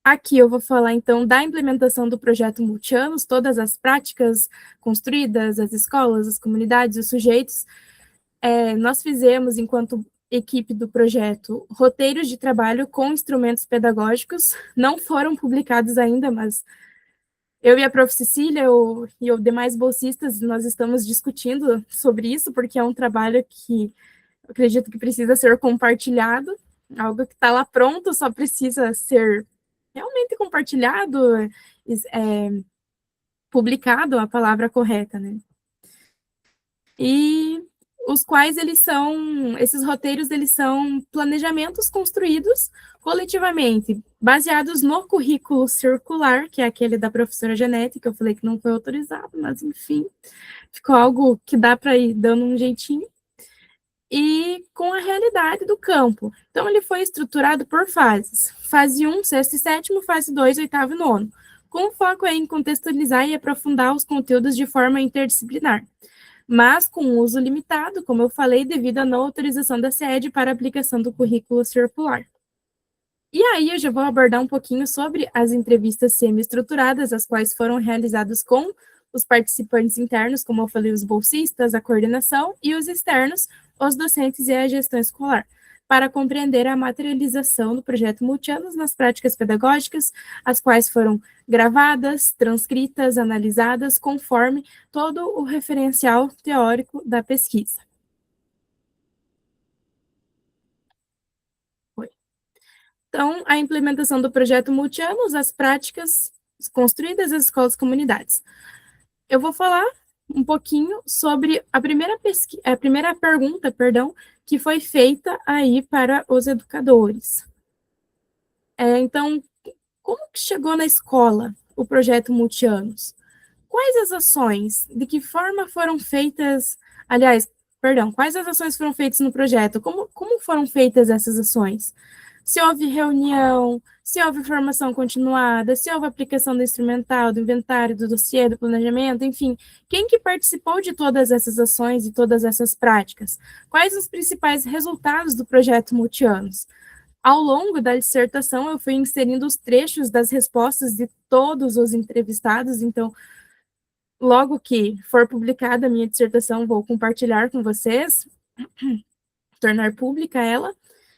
Aqui eu vou falar, então, da implementação do projeto Multianos, todas as práticas construídas, as escolas, as comunidades, os sujeitos. Nós fizemos, enquanto equipe do projeto, roteiros de trabalho com instrumentos pedagógicos, não foram publicados ainda, mas eu e a prof. Cecília e os demais bolsistas, nós estamos discutindo sobre isso, porque é um trabalho que eu acredito que precisa ser compartilhado, algo que está lá pronto, só precisa ser realmente compartilhado, publicado, a palavra correta, né? E os quais esses roteiros, eles são planejamentos construídos coletivamente, baseados no currículo circular, que é aquele da professora Janete, que eu falei que não foi autorizado, mas enfim, ficou algo que dá para ir dando um jeitinho. e com a realidade do campo. Então, ele foi estruturado por fases. Fase 1, sexto e sétimo, fase 2, oitavo e nono, com foco em contextualizar e aprofundar os conteúdos de forma interdisciplinar, mas com uso limitado, como eu falei, devido à não autorização da SED para aplicação do currículo circular. E aí eu já vou abordar um pouquinho sobre as entrevistas semi-estruturadas, as quais foram realizadas com os participantes internos, como eu falei, os bolsistas, a coordenação, e os externos, os docentes e a gestão escolar, para compreender a materialização do projeto Multianos nas práticas pedagógicas, as quais foram gravadas, transcritas, analisadas, conforme todo o referencial teórico da pesquisa. Então, a implementação do projeto Multianos, as práticas construídas nas escolas e comunidades. Eu vou falar um pouquinho sobre a primeira pergunta, que foi feita aí para os educadores. Então, como que chegou na escola o projeto Multianos? Quais as ações? De que forma foram feitas? Quais as ações foram feitas no projeto? Como foram feitas essas ações? Se houve reunião, se houve formação continuada, se houve aplicação do instrumental, do inventário, do dossiê, do planejamento, enfim, quem que participou de todas essas ações e todas essas práticas? Quais os principais resultados do projeto Multianos? Ao longo da dissertação, eu fui inserindo os trechos das respostas de todos os entrevistados, então, logo que for publicada a minha dissertação, vou compartilhar com vocês, tornar pública ela,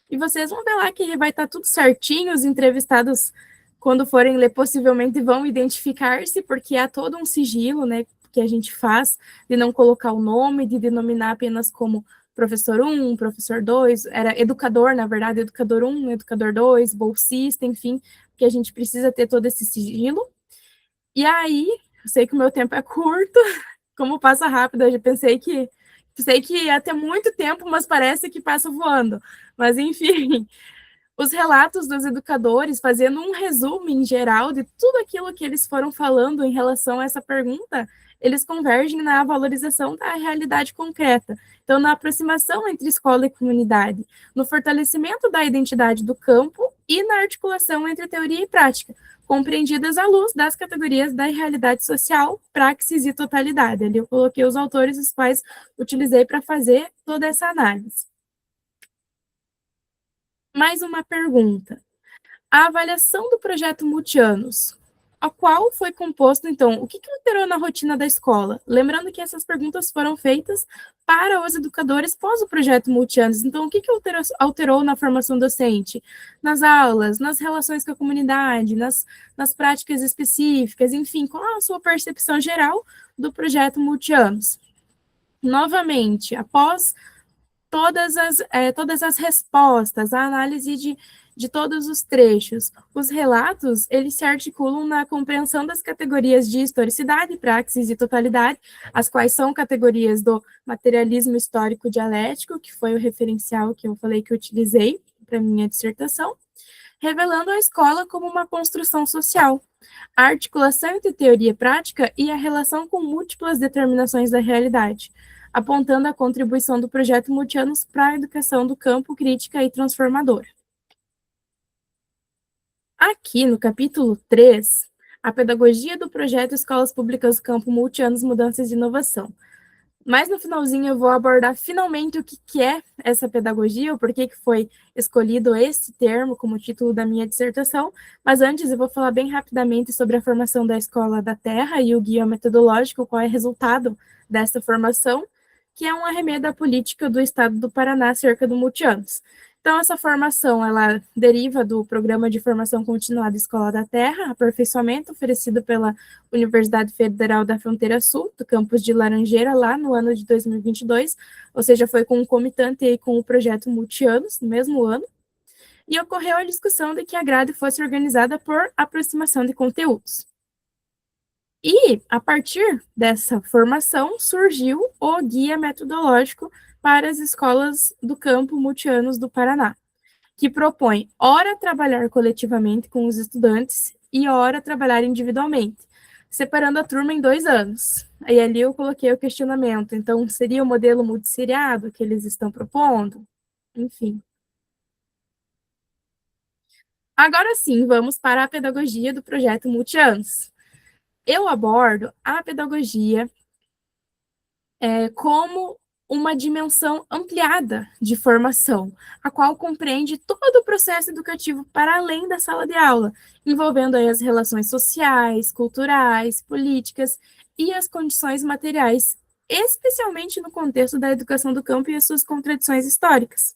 e vocês vão ver lá que vai estar tudo certinho, os entrevistados, quando forem ler, possivelmente vão identificar-se, porque há todo um sigilo, né, que a gente faz, de não colocar o nome, de denominar apenas como professor 1, professor 2, era educador, na verdade, educador 1, educador 2, bolsista, enfim, porque a gente precisa ter todo esse sigilo. E aí, eu sei que o meu tempo é curto, como passa rápido, eu já pensei que ia ter muito tempo, mas parece que passa voando. Mas, enfim, os relatos dos educadores, fazendo um resumo em geral de tudo aquilo que eles foram falando em relação a essa pergunta, eles convergem na valorização da realidade concreta. Então, na aproximação entre escola e comunidade, no fortalecimento da identidade do campo e na articulação entre teoria e prática, compreendidas à luz das categorias da realidade social, praxis e totalidade. Ali eu coloquei os autores, os quais utilizei para fazer toda essa análise. Mais uma pergunta. A avaliação do projeto Multianos, a qual foi composto, então, o que alterou na rotina da escola? Lembrando que essas perguntas foram feitas para os educadores pós o projeto Multianos. Então, o que alterou na formação docente? Nas aulas, nas relações com a comunidade, nas práticas específicas, enfim, qual a sua percepção geral do projeto Multianos? Novamente, após todas as respostas, a análise de todos os trechos. Os relatos, eles se articulam na compreensão das categorias de historicidade, praxis e totalidade, as quais são categorias do materialismo histórico dialético, que foi o referencial que eu falei que eu utilizei para minha dissertação, revelando a escola como uma construção social, a articulação entre teoria e prática e a relação com múltiplas determinações da realidade, apontando a contribuição do projeto Multianos para a educação do campo crítica e transformadora. Aqui, no capítulo 3, a pedagogia do projeto Escolas Públicas do Campo Multianos, Mudanças e Inovação. Mas no finalzinho eu vou abordar finalmente o que é essa pedagogia, o porquê que foi escolhido esse termo como título da minha dissertação, mas antes eu vou falar bem rapidamente sobre a formação da Escola da Terra e o guia metodológico, qual é o resultado dessa formação, que é um arremedo à política do Estado do Paraná acerca do Multianos. Então, essa formação, ela deriva do Programa de Formação Continuada Escola da Terra, aperfeiçoamento oferecido pela Universidade Federal da Fronteira Sul, do campus de Laranjeira, lá no ano de 2022, ou seja, foi concomitante aí com o projeto Multianos, no mesmo ano, e ocorreu a discussão de que a grade fosse organizada por aproximação de conteúdos. E, a partir dessa formação, surgiu o Guia Metodológico para as Escolas do Campo Multianos do Paraná, que propõe, ora, trabalhar coletivamente com os estudantes e ora, trabalhar individualmente, separando a turma em 2 anos. Aí ali eu coloquei o questionamento. Então, seria o modelo multisseriado que eles estão propondo? Enfim. Agora sim, vamos para a pedagogia do projeto Multianos. Eu abordo a pedagogia como uma dimensão ampliada de formação, a qual compreende todo o processo educativo para além da sala de aula, envolvendo aí as relações sociais, culturais, políticas e as condições materiais, especialmente no contexto da educação do campo e as suas contradições históricas.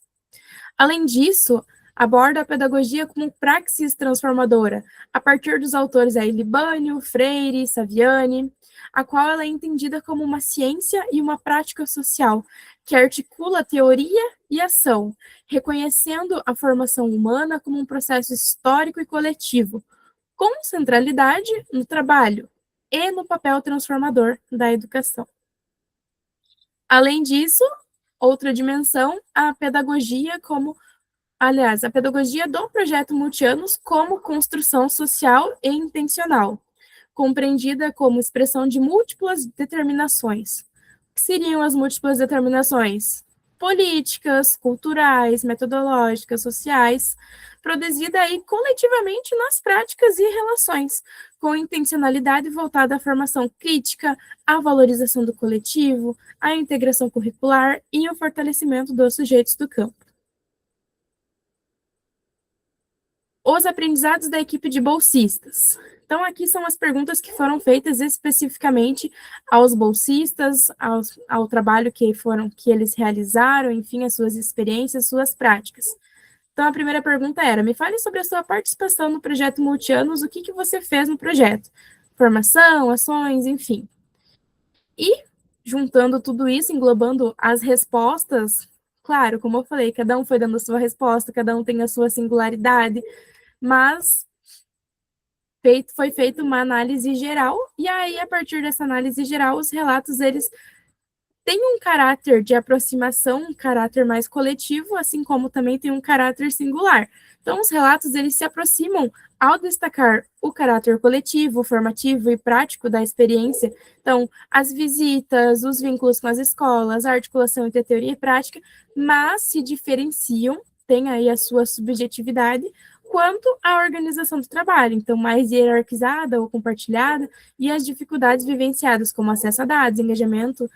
Além disso, aborda a pedagogia como praxis transformadora, a partir dos autores aí Libânio, Freire, Saviani, a qual ela é entendida como uma ciência e uma prática social, que articula teoria e ação, reconhecendo a formação humana como um processo histórico e coletivo, com centralidade no trabalho e no papel transformador da educação. Além disso, outra dimensão, a pedagogia como a pedagogia do projeto Multianos como construção social e intencional, compreendida como expressão de múltiplas determinações. O que seriam as múltiplas determinações? Políticas, culturais, metodológicas, sociais, produzida aí coletivamente nas práticas e relações, com intencionalidade voltada à formação crítica, à valorização do coletivo, à integração curricular e ao fortalecimento dos sujeitos do campo. Os aprendizados da equipe de bolsistas. Então, aqui são as perguntas que foram feitas especificamente aos bolsistas, ao trabalho que eles realizaram, enfim, as suas experiências, suas práticas. Então, a primeira pergunta era: me fale sobre a sua participação no projeto Multianos, o que você fez no projeto? Formação, ações, enfim. E, juntando tudo isso, englobando as respostas, claro, como eu falei, cada um foi dando a sua resposta, cada um tem a sua singularidade, mas foi feita uma análise geral, e aí, a partir dessa análise geral, os relatos, eles têm um caráter de aproximação, um caráter mais coletivo, assim como também tem um caráter singular. Então, os relatos, eles se aproximam ao destacar o caráter coletivo, formativo e prático da experiência. Então, as visitas, os vínculos com as escolas, a articulação entre teoria e prática, mas se diferenciam, tem aí a sua subjetividade, quanto à organização do trabalho, então mais hierarquizada ou compartilhada, e as dificuldades vivenciadas, como acesso a dados, engajamento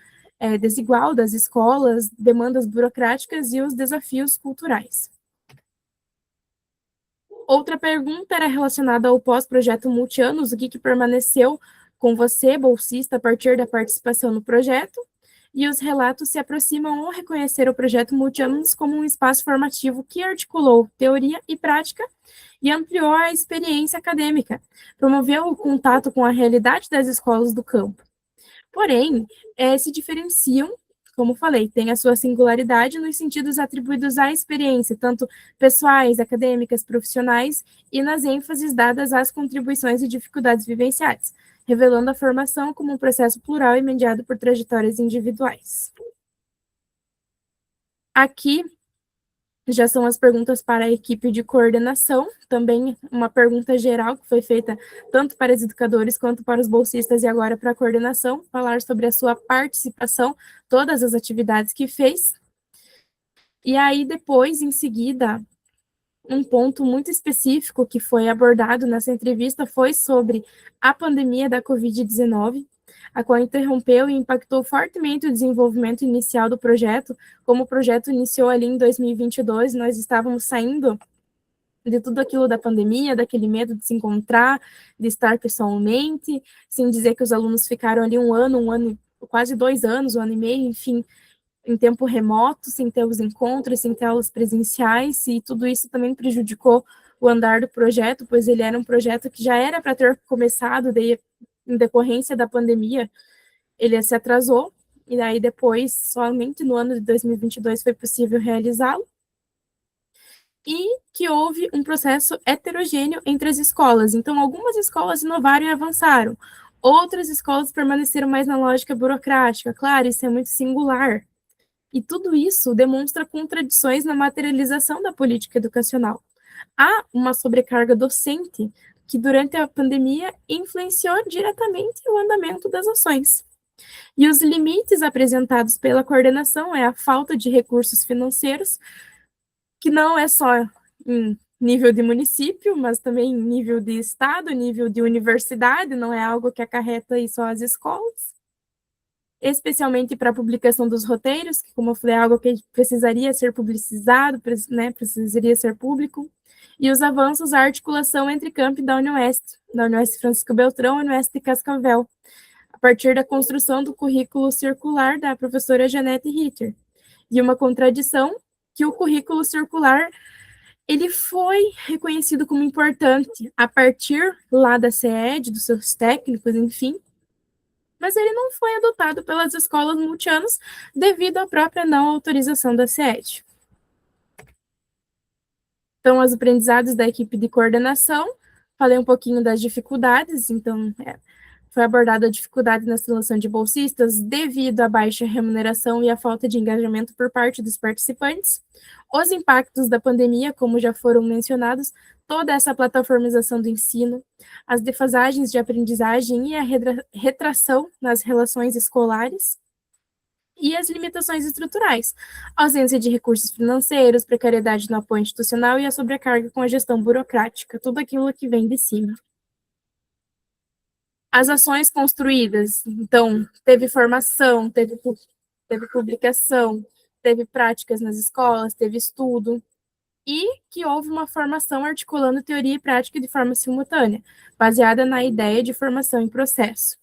desigual das escolas, demandas burocráticas e os desafios culturais. Outra pergunta era relacionada ao pós-projeto Multianos, o que permaneceu com você, bolsista, a partir da participação no projeto, e os relatos se aproximam ao reconhecer o projeto Multianos como um espaço formativo que articulou teoria e prática e ampliou a experiência acadêmica, promoveu o contato com a realidade das escolas do campo. Porém, se diferenciam, como falei, têm a sua singularidade nos sentidos atribuídos à experiência, tanto pessoais, acadêmicas, profissionais, e nas ênfases dadas às contribuições e dificuldades vivenciadas, revelando a formação como um processo plural e mediado por trajetórias individuais. Aqui já são as perguntas para a equipe de coordenação, também uma pergunta geral que foi feita tanto para os educadores quanto para os bolsistas e agora para a coordenação, falar sobre a sua participação, todas as atividades que fez. E aí depois, em seguida, um ponto muito específico que foi abordado nessa entrevista foi sobre a pandemia da Covid-19, a qual interrompeu e impactou fortemente o desenvolvimento inicial do projeto. Como o projeto iniciou ali em 2022, nós estávamos saindo de tudo aquilo da pandemia, daquele medo de se encontrar, de estar pessoalmente, sem dizer que os alunos ficaram ali um ano, quase 2 anos, 1 ano e meio, enfim, em tempo remoto, sem ter os encontros, sem ter aulas presenciais, e tudo isso também prejudicou o andar do projeto, pois ele era um projeto que já era para ter começado, em decorrência da pandemia, ele se atrasou, e aí depois, somente no ano de 2022, foi possível realizá-lo, e que houve um processo heterogêneo entre as escolas. Então, algumas escolas inovaram e avançaram, outras escolas permaneceram mais na lógica burocrática. Claro, isso é muito singular, e tudo isso demonstra contradições na materialização da política educacional. Há uma sobrecarga docente que, durante a pandemia, influenciou diretamente o andamento das ações. E os limites apresentados pela coordenação é a falta de recursos financeiros, que não é só em nível de município, mas também em nível de estado, nível de universidade, não é algo que acarreta aí só as escolas, especialmente para a publicação dos roteiros, que, como eu falei, é algo que precisaria ser publicizado, né, precisaria ser público, e os avanços à articulação entre campi da Unioeste Francisco Beltrão e Unioeste de Cascavel, a partir da construção do currículo circular da professora Janete Ritter, e uma contradição que o currículo circular ele foi reconhecido como importante a partir lá da CED, dos seus técnicos, enfim, mas ele não foi adotado pelas escolas multianos devido à própria não autorização da CED. Então, os aprendizados da equipe de coordenação, falei um pouquinho das dificuldades, então, foi abordada a dificuldade na seleção de bolsistas devido à baixa remuneração e à falta de engajamento por parte dos participantes, os impactos da pandemia, como já foram mencionados, toda essa plataformização do ensino, as defasagens de aprendizagem e a retração nas relações escolares, e as limitações estruturais, ausência de recursos financeiros, precariedade no apoio institucional e a sobrecarga com a gestão burocrática, tudo aquilo que vem de cima. As ações construídas, então, teve formação, teve publicação, teve práticas nas escolas, teve estudo, e que houve uma formação articulando teoria e prática de forma simultânea, baseada na ideia de formação em processo.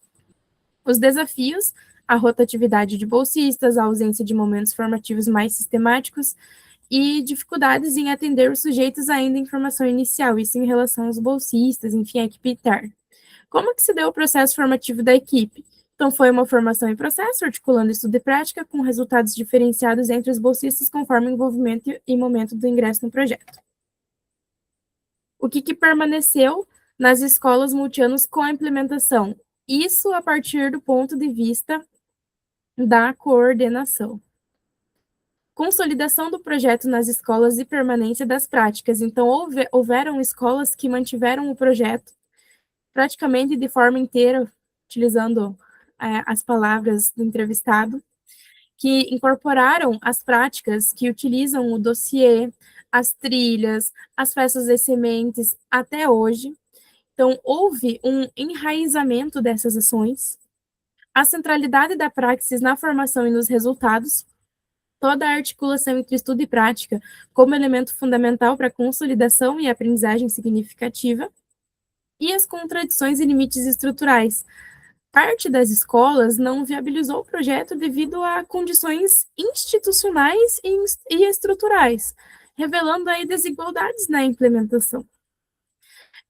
Os desafios, a rotatividade de bolsistas, a ausência de momentos formativos mais sistemáticos e dificuldades em atender os sujeitos ainda em formação inicial, isso em relação aos bolsistas, enfim, a equipe interna. Como que se deu o processo formativo da equipe? Então, foi uma formação em processo, articulando estudo e prática, com resultados diferenciados entre os bolsistas conforme o envolvimento e momento do ingresso no projeto. O que permaneceu nas escolas multianos com a implementação? Isso a partir do ponto de vista da coordenação. Consolidação do projeto nas escolas e permanência das práticas. Então, houveram escolas que mantiveram o projeto praticamente de forma inteira, utilizando as palavras do entrevistado, que incorporaram as práticas que utilizam o dossiê, as trilhas, as festas das sementes até hoje. Então, houve um enraizamento dessas ações, a centralidade da praxis na formação e nos resultados, toda a articulação entre estudo e prática como elemento fundamental para a consolidação e aprendizagem significativa, e as contradições e limites estruturais. Parte das escolas não viabilizou o projeto devido a condições institucionais e estruturais, revelando aí desigualdades na implementação.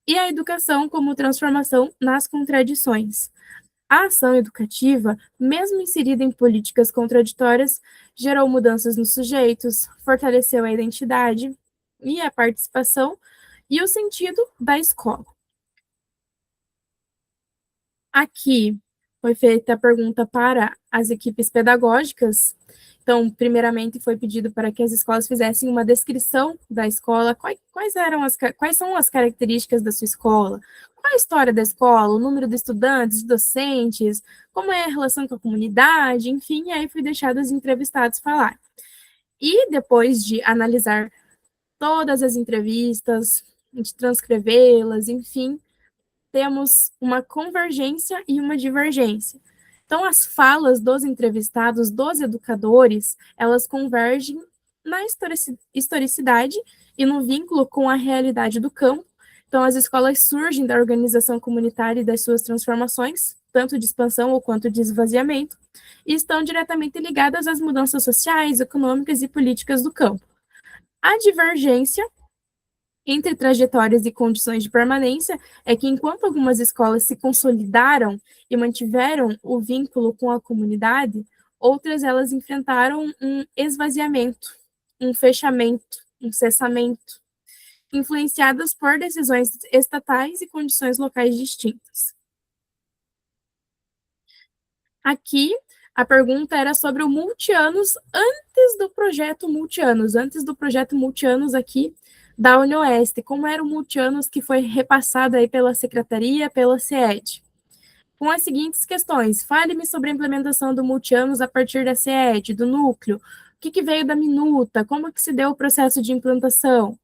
E a educação como transformação nas contradições. A ação educativa, mesmo inserida em políticas contraditórias, gerou mudanças nos sujeitos, fortaleceu a identidade e a participação e o sentido da escola. Aqui foi feita a pergunta para as equipes pedagógicas. Então, primeiramente, foi pedido para que as escolas fizessem uma descrição da escola, quais são as características da sua escola, qual a história da escola, o número de estudantes, de docentes, como é a relação com a comunidade, enfim, e aí fui deixado os entrevistados falar. E depois de analisar todas as entrevistas, de transcrevê-las, enfim, temos uma convergência e uma divergência. Então, as falas dos entrevistados, dos educadores, elas convergem na historicidade e no vínculo com a realidade do campo. Então, as escolas surgem da organização comunitária e das suas transformações, tanto de expansão ou quanto de esvaziamento, e estão diretamente ligadas às mudanças sociais, econômicas e políticas do campo. A divergência entre trajetórias e condições de permanência é que, enquanto algumas escolas se consolidaram e mantiveram o vínculo com a comunidade, outras elas enfrentaram um esvaziamento, um fechamento, um cessamento, influenciadas por decisões estatais e condições locais distintas. Aqui, a pergunta era sobre o multianos antes do projeto multianos aqui da Unioeste, como era o multianos que foi repassado aí pela secretaria, pela CED. com as seguintes questões. Fale-me sobre a implementação do multianos a partir da CED, do núcleo. O que veio da minuta? Como que se deu o processo de implantação?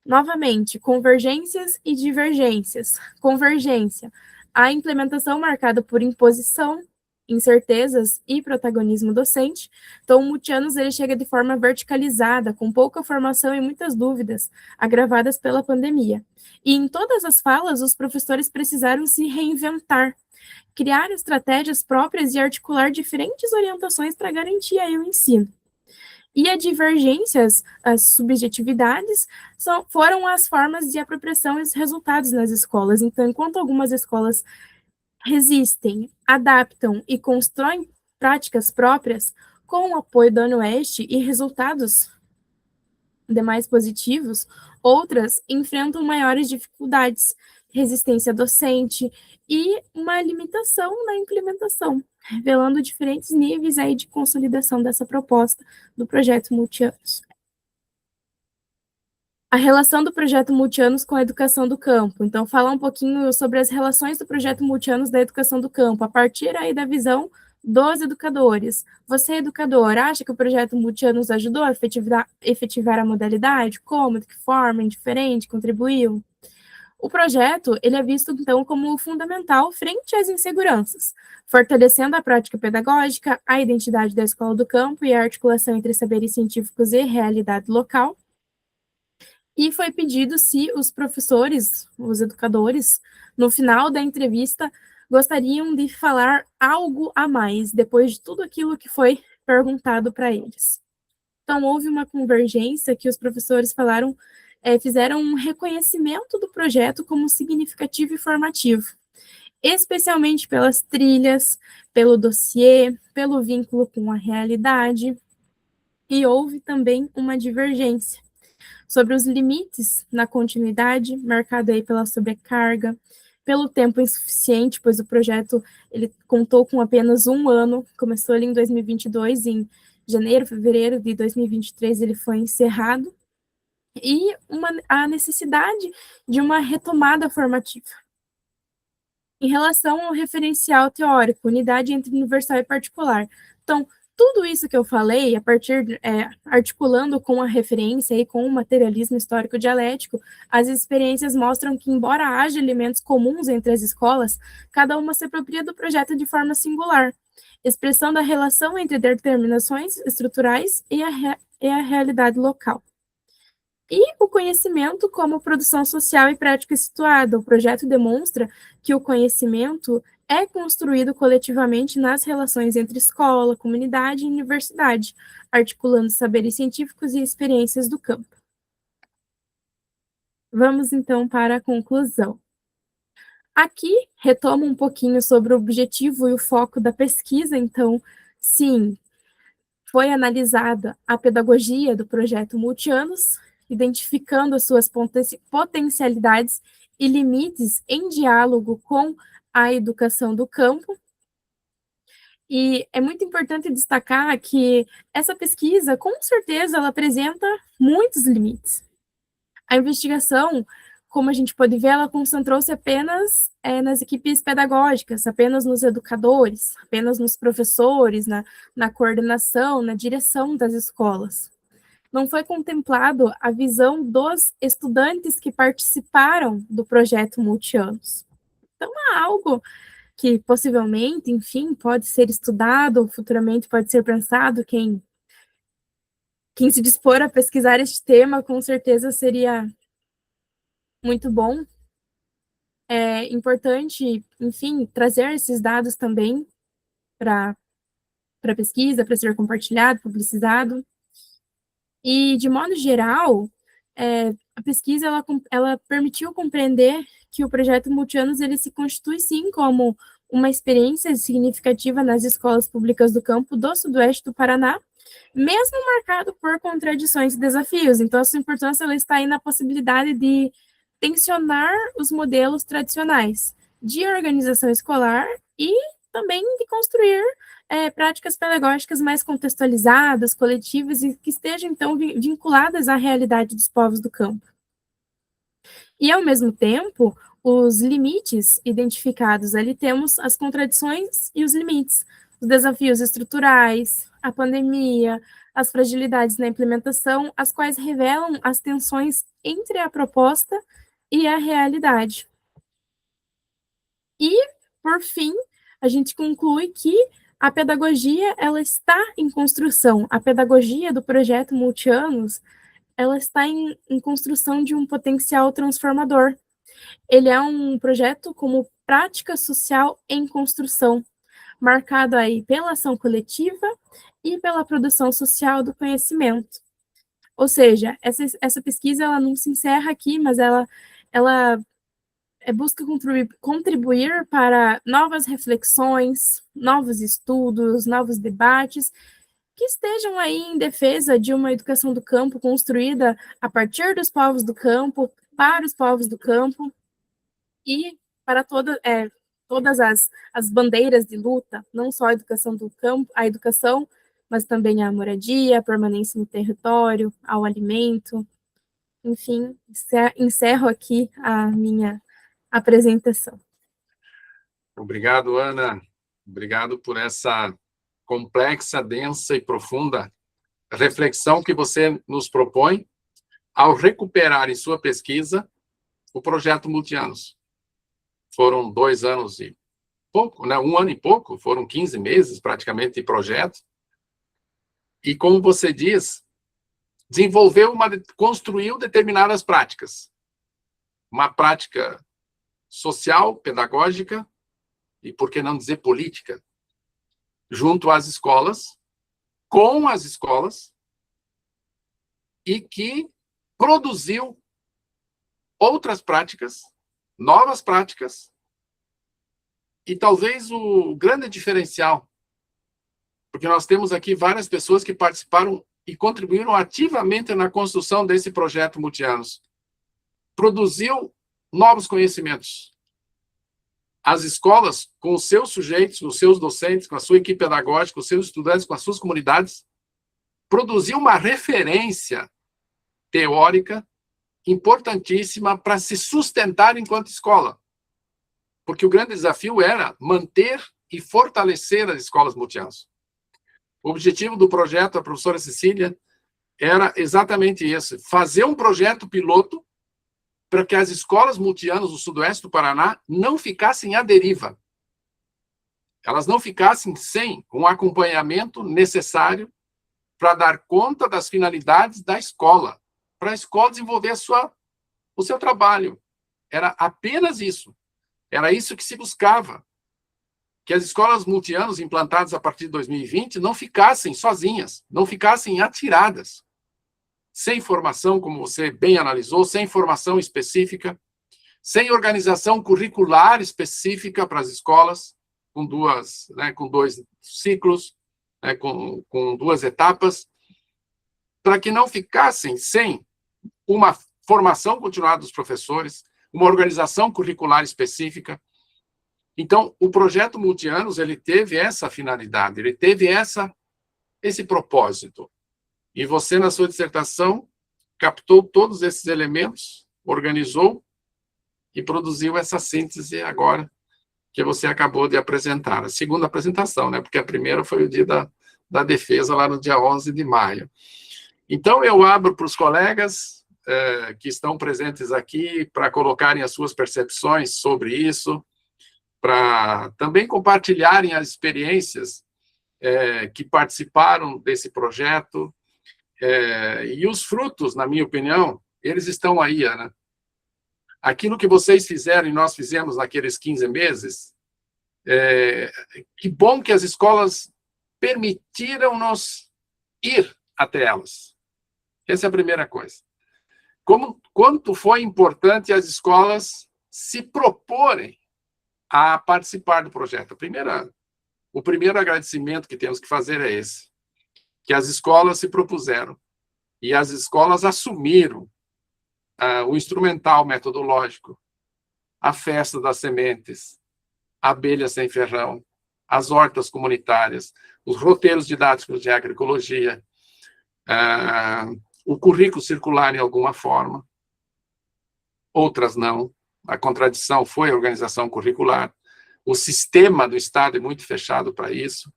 Novamente, convergências e divergências. Convergência. A implementação marcada por imposição, incertezas e protagonismo docente. Então, o multianos ele chega de forma verticalizada, com pouca formação e muitas dúvidas, agravadas pela pandemia. E em todas as falas, os professores precisaram se reinventar, criar estratégias próprias e articular diferentes orientações para garantir aí o ensino. E as divergências, as subjetividades, foram as formas de apropriação e os resultados nas escolas. Então, enquanto algumas escolas resistem, adaptam e constroem práticas próprias com o apoio da UniOeste e resultados demais positivos, outras enfrentam maiores dificuldades, resistência docente e uma limitação na implementação, revelando diferentes níveis aí de consolidação dessa proposta do projeto multianos. A relação do projeto multianos com a educação do campo. Então, falar um pouquinho sobre as relações do projeto multianos da educação do campo, a partir aí da visão dos educadores. Você, educador, acha que o projeto multianos ajudou a efetivar a modalidade? Como? De que forma? Indiferente? Contribuiu? O projeto ele é visto, então, como fundamental frente às inseguranças, fortalecendo a prática pedagógica, a identidade da escola do campo e a articulação entre saberes científicos e realidade local. E foi pedido se os professores, os educadores, no final da entrevista, gostariam de falar algo a mais, depois de tudo aquilo que foi perguntado para eles. Então, houve uma convergência que os professores fizeram um reconhecimento do projeto como significativo e formativo, especialmente pelas trilhas, pelo dossiê, pelo vínculo com a realidade, e houve também uma divergência sobre os limites na continuidade, marcado aí pela sobrecarga, pelo tempo insuficiente, pois o projeto ele contou com apenas um ano, começou ali em 2022, em janeiro, fevereiro de 2023 ele foi encerrado, e a necessidade de uma retomada formativa. Em relação ao referencial teórico, unidade entre universal e particular. Então, tudo isso que eu falei, articulando com a referência e com o materialismo histórico dialético, as experiências mostram que, embora haja elementos comuns entre as escolas, cada uma se apropria do projeto de forma singular, expressando a relação entre determinações estruturais e a realidade local. E o conhecimento como produção social e prática situada. O projeto demonstra que o conhecimento é construído coletivamente nas relações entre escola, comunidade e universidade, articulando saberes científicos e experiências do campo. Vamos, então, para a conclusão. Aqui, retomo um pouquinho sobre o objetivo e o foco da pesquisa. Então, sim, foi analisada a pedagogia do projeto multianos, identificando as suas potencialidades e limites em diálogo com a educação do campo. E é muito importante destacar que essa pesquisa, com certeza, ela apresenta muitos limites. A investigação, como a gente pode ver, ela concentrou-se apenas nas equipes pedagógicas, apenas nos educadores, apenas nos professores, na coordenação, na direção das escolas. Não foi contemplado a visão dos estudantes que participaram do projeto multianos. Então, é algo que possivelmente, enfim, pode ser estudado, ou futuramente pode ser pensado. Quem se dispor a pesquisar este tema, com certeza seria muito bom. É importante, enfim, trazer esses dados também para a pesquisa, para ser compartilhado, publicizado. E, de modo geral, a pesquisa ela permitiu compreender que o projeto multianos ele se constitui, sim, como uma experiência significativa nas escolas públicas do campo do Sudoeste do Paraná, mesmo marcado por contradições e desafios. Então, a sua importância ela está aí na possibilidade de tensionar os modelos tradicionais de organização escolar e também de construir práticas pedagógicas mais contextualizadas, coletivas e que estejam, então, vinculadas à realidade dos povos do campo. E, ao mesmo tempo, os limites identificados ali, temos as contradições e os limites, os desafios estruturais, a pandemia, as fragilidades na implementação, as quais revelam as tensões entre a proposta e a realidade. E, por fim, a gente conclui que a pedagogia ela está em construção. A pedagogia do projeto Multianos ela está em construção de um potencial transformador. Ele é um projeto como prática social em construção, marcado aí pela ação coletiva e pela produção social do conhecimento. Ou seja, essa pesquisa ela não se encerra aqui, mas ela busca contribuir para novas reflexões, novos estudos, novos debates, que estejam aí em defesa de uma educação do campo construída a partir dos povos do campo, para os povos do campo, e para todas as bandeiras de luta, não só a educação do campo, a educação, mas também a moradia, a permanência no território, ao alimento. Enfim, encerro aqui a minha apresentação. Obrigado, Ana. Obrigado por essa complexa, densa e profunda reflexão que você nos propõe ao recuperar em sua pesquisa o projeto Multianos. Foram 2 anos e pouco, né? 1 ano e pouco, foram 15 meses praticamente de projeto. E, como você diz, construiu determinadas práticas. Uma prática social, pedagógica, e por que não dizer política, junto às escolas, com as escolas, e que produziu outras práticas, novas práticas, e talvez o grande diferencial, porque nós temos aqui várias pessoas que participaram e contribuíram ativamente na construção desse projeto Multianos. Produziu novos conhecimentos. As escolas, com os seus sujeitos, com os seus docentes, com a sua equipe pedagógica, com os seus estudantes, com as suas comunidades, produziu uma referência teórica importantíssima para se sustentar enquanto escola. Porque o grande desafio era manter e fortalecer as escolas Multianos. O objetivo do projeto da professora Cecília era exatamente esse, fazer um projeto piloto para que as escolas Multianos do sudoeste do Paraná não ficassem à deriva. Elas não ficassem sem um acompanhamento necessário para dar conta das finalidades da escola, para a escola desenvolver o seu trabalho. Era apenas isso. Era isso que se buscava. Que as escolas Multianos implantadas a partir de 2020 não ficassem sozinhas, não ficassem atiradas, sem formação, como você bem analisou, sem formação específica, sem organização curricular específica para as escolas, com 2 ciclos, né, com 2 etapas, para que não ficassem sem uma formação continuada dos professores, uma organização curricular específica. Então, o projeto Multianos, ele teve essa finalidade, ele teve esse propósito. E você, na sua dissertação, captou todos esses elementos, organizou e produziu essa síntese agora que você acabou de apresentar. A segunda apresentação, né? Porque a primeira foi o dia da defesa, lá no dia 11 de maio. Então, eu abro para os colegas que estão presentes aqui para colocarem as suas percepções sobre isso, para também compartilharem as experiências que participaram desse projeto, e os frutos, na minha opinião, eles estão aí, Ana. Aquilo que vocês fizeram e nós fizemos naqueles 15 meses, que bom que as escolas permitiram-nos ir até elas. Essa é a primeira coisa. Quanto foi importante as escolas se proporem a participar do projeto. O primeiro agradecimento que temos que fazer é esse, que as escolas se propuseram e as escolas assumiram o instrumental metodológico, a festa das sementes, a abelha sem ferrão, as hortas comunitárias, os roteiros didáticos de agroecologia, o currículo circular em alguma forma, outras não, a contradição foi a organização curricular. O sistema do Estado é muito fechado para isso.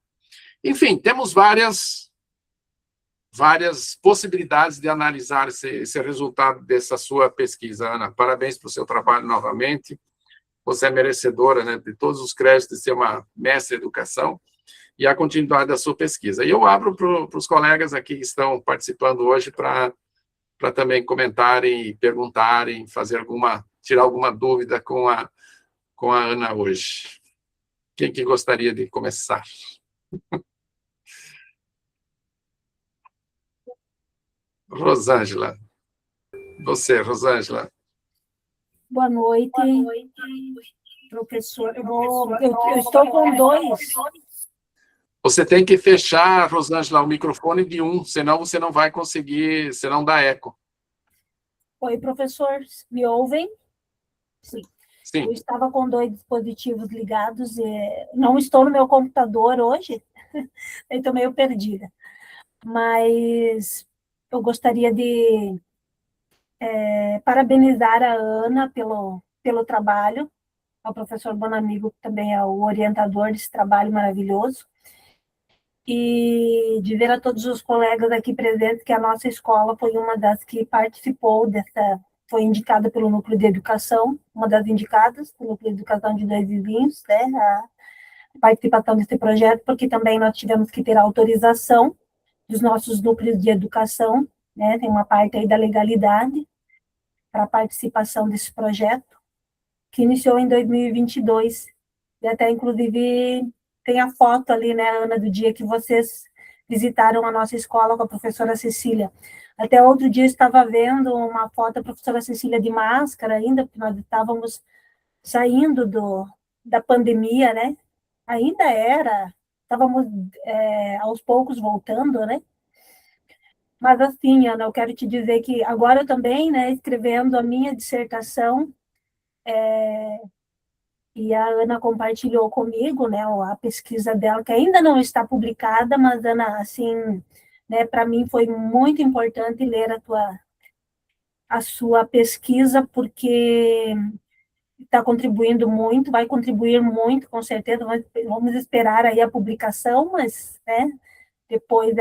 Enfim, temos várias possibilidades de analisar esse resultado dessa sua pesquisa, Ana. Parabéns pelo seu trabalho novamente. Você é merecedora, né, de todos os créditos de ser uma mestre em educação e a continuidade da sua pesquisa. E eu abro para os colegas aqui que estão participando hoje para também comentarem, perguntarem, tirar alguma dúvida com a Ana hoje. Quem que gostaria de começar? Rosângela. Você, Rosângela. Boa noite, professor. Eu estou com dois. Você tem que fechar, Rosângela, o microfone de um, senão você não vai conseguir, senão dá eco. Oi, professor, me ouvem? Sim. Sim. Eu estava com dois dispositivos ligados, não estou no meu computador hoje, estou meio perdida. Mas eu gostaria de parabenizar a Ana pelo trabalho, ao professor Bonamigo, que também é o orientador desse trabalho maravilhoso, e de ver a todos os colegas aqui presentes que a nossa escola foi uma das que participou foi indicada pelo Núcleo de Educação, uma das indicadas pelo Núcleo de Educação de 2020, né, a participação desse projeto, porque também nós tivemos que ter a autorização dos nossos núcleos de educação, né, tem uma parte aí da legalidade para a participação desse projeto, que iniciou em 2022, e até, inclusive, tem a foto ali, né, Ana, do dia que vocês visitaram a nossa escola com a professora Cecília. Até outro dia eu estava vendo uma foto da professora Cecília de máscara ainda, porque nós estávamos saindo da pandemia, né? Ainda estávamos aos poucos voltando, né? Mas assim, Ana, eu quero te dizer que agora eu também, né, escrevendo a minha dissertação, e a Ana compartilhou comigo, né, a pesquisa dela, que ainda não está publicada, mas, Ana, assim, né, para mim foi muito importante ler a sua pesquisa, porque está contribuindo muito, vai contribuir muito, com certeza, vamos esperar aí a publicação, mas, né, depois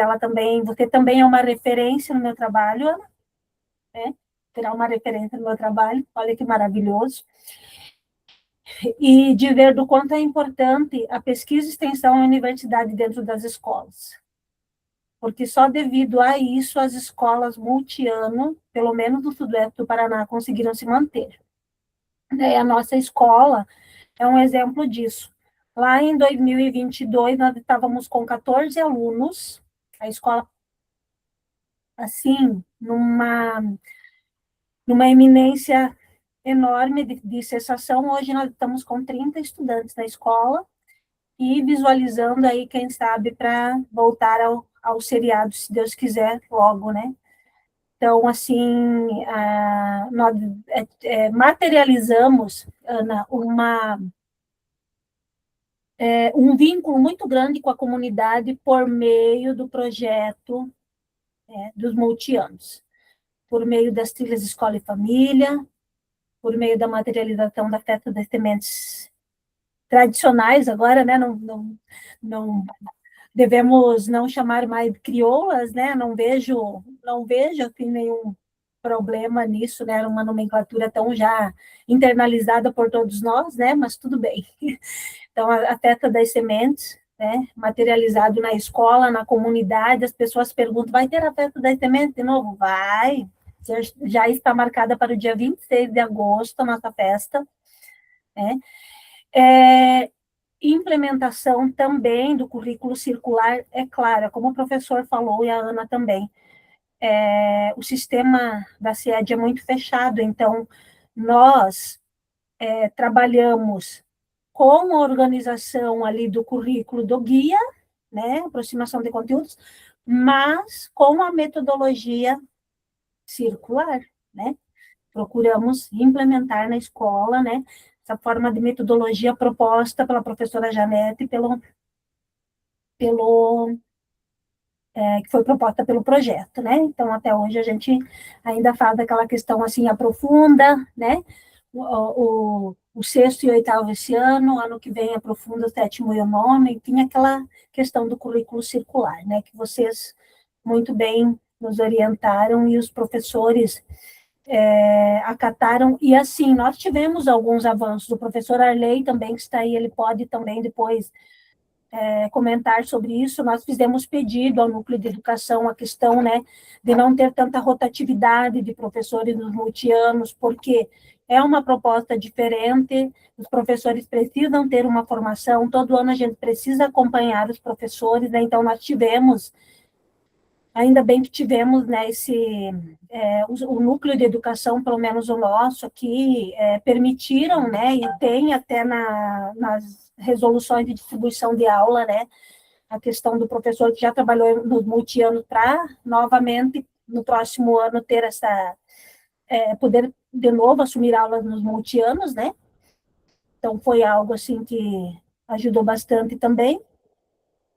você também é uma referência no meu trabalho, Ana, né, terá uma referência no meu trabalho, olha que maravilhoso. E de ver do quanto é importante a pesquisa e extensão e universidade dentro das escolas. Porque só devido a isso as escolas multiano, pelo menos no sudoeste do Paraná, conseguiram se manter. E a nossa escola é um exemplo disso. Lá em 2022, nós estávamos com 14 alunos, a escola, assim, numa eminência enorme de cessação. Hoje nós estamos com 30 estudantes na escola, e visualizando aí, quem sabe, para voltar ao seriado, se Deus quiser, logo, né? Então, assim, nós materializamos, Ana, um vínculo muito grande com a comunidade por meio do projeto dos multianos, por meio das trilhas Escola e Família, por meio da materialização da festa das sementes tradicionais agora, né? Não devemos não chamar mais de crioulas, né? Não vejo assim, nenhum problema nisso, né? Uma nomenclatura tão já internalizada por todos nós, né? Mas tudo bem. Então, a festa das sementes, né? Materializado na escola, na comunidade, as pessoas perguntam: vai ter a festa das sementes de novo? Vai. Já está marcada para o dia 26 de agosto a nossa festa, né? Implementação também do currículo circular, é claro, como o professor falou e a Ana também, o sistema da SIED é muito fechado, então nós trabalhamos com a organização ali do currículo do guia, né, aproximação de conteúdos, mas com a metodologia circular, né, procuramos implementar na escola, né, essa forma de metodologia proposta pela professora Janete, que foi proposta pelo projeto, né? Então, até hoje, a gente ainda faz aquela questão, assim, aprofunda, né? o sexto e oitavo esse ano que vem aprofunda o sétimo e o nono, e tem aquela questão do currículo circular, né, que vocês muito bem nos orientaram e os professores acataram, e assim, nós tivemos alguns avanços, o professor Arley também, que está aí, ele pode também depois comentar sobre isso. Nós fizemos pedido ao Núcleo de Educação a questão, né, de não ter tanta rotatividade de professores nos multianos, porque é uma proposta diferente, os professores precisam ter uma formação, todo ano a gente precisa acompanhar os professores, né, então nós tivemos, ainda bem que tivemos, né, o núcleo de educação, pelo menos o nosso aqui, permitiram, né, e tem até nas resoluções de distribuição de aula, né, a questão do professor que já trabalhou no multiano para, novamente, no próximo ano, ter poder, de novo, assumir aulas nos multianos, né, então foi algo, assim, que ajudou bastante também,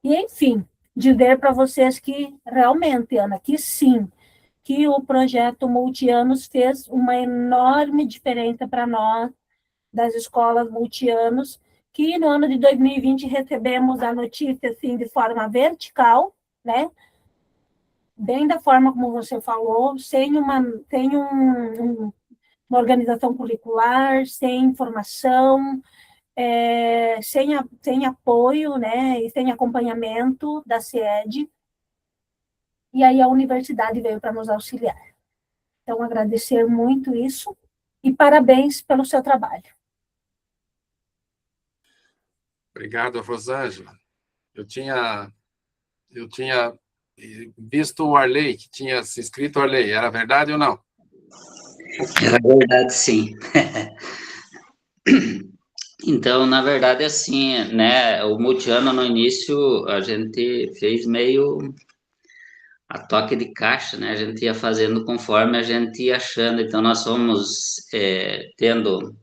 e, enfim, dizer para vocês que, realmente, Ana, que sim, que o projeto Multianos fez uma enorme diferença para nós, das escolas multianos, que no ano de 2020 recebemos a notícia, assim, de forma vertical, né? Bem da forma como você falou, sem uma organização curricular, sem informação, sem apoio, né, e sem acompanhamento da SIED, e aí a universidade veio para nos auxiliar. Então, agradecer muito isso, e parabéns pelo seu trabalho. Obrigado, Rosângela. Eu tinha visto o Arley, que tinha se inscrito o Arley. Era verdade ou não? Era verdade, sim. Então, na verdade, assim, né, o multiano no início a gente fez meio a toque de caixa, né, a gente ia fazendo conforme a gente ia achando, então nós fomos tendo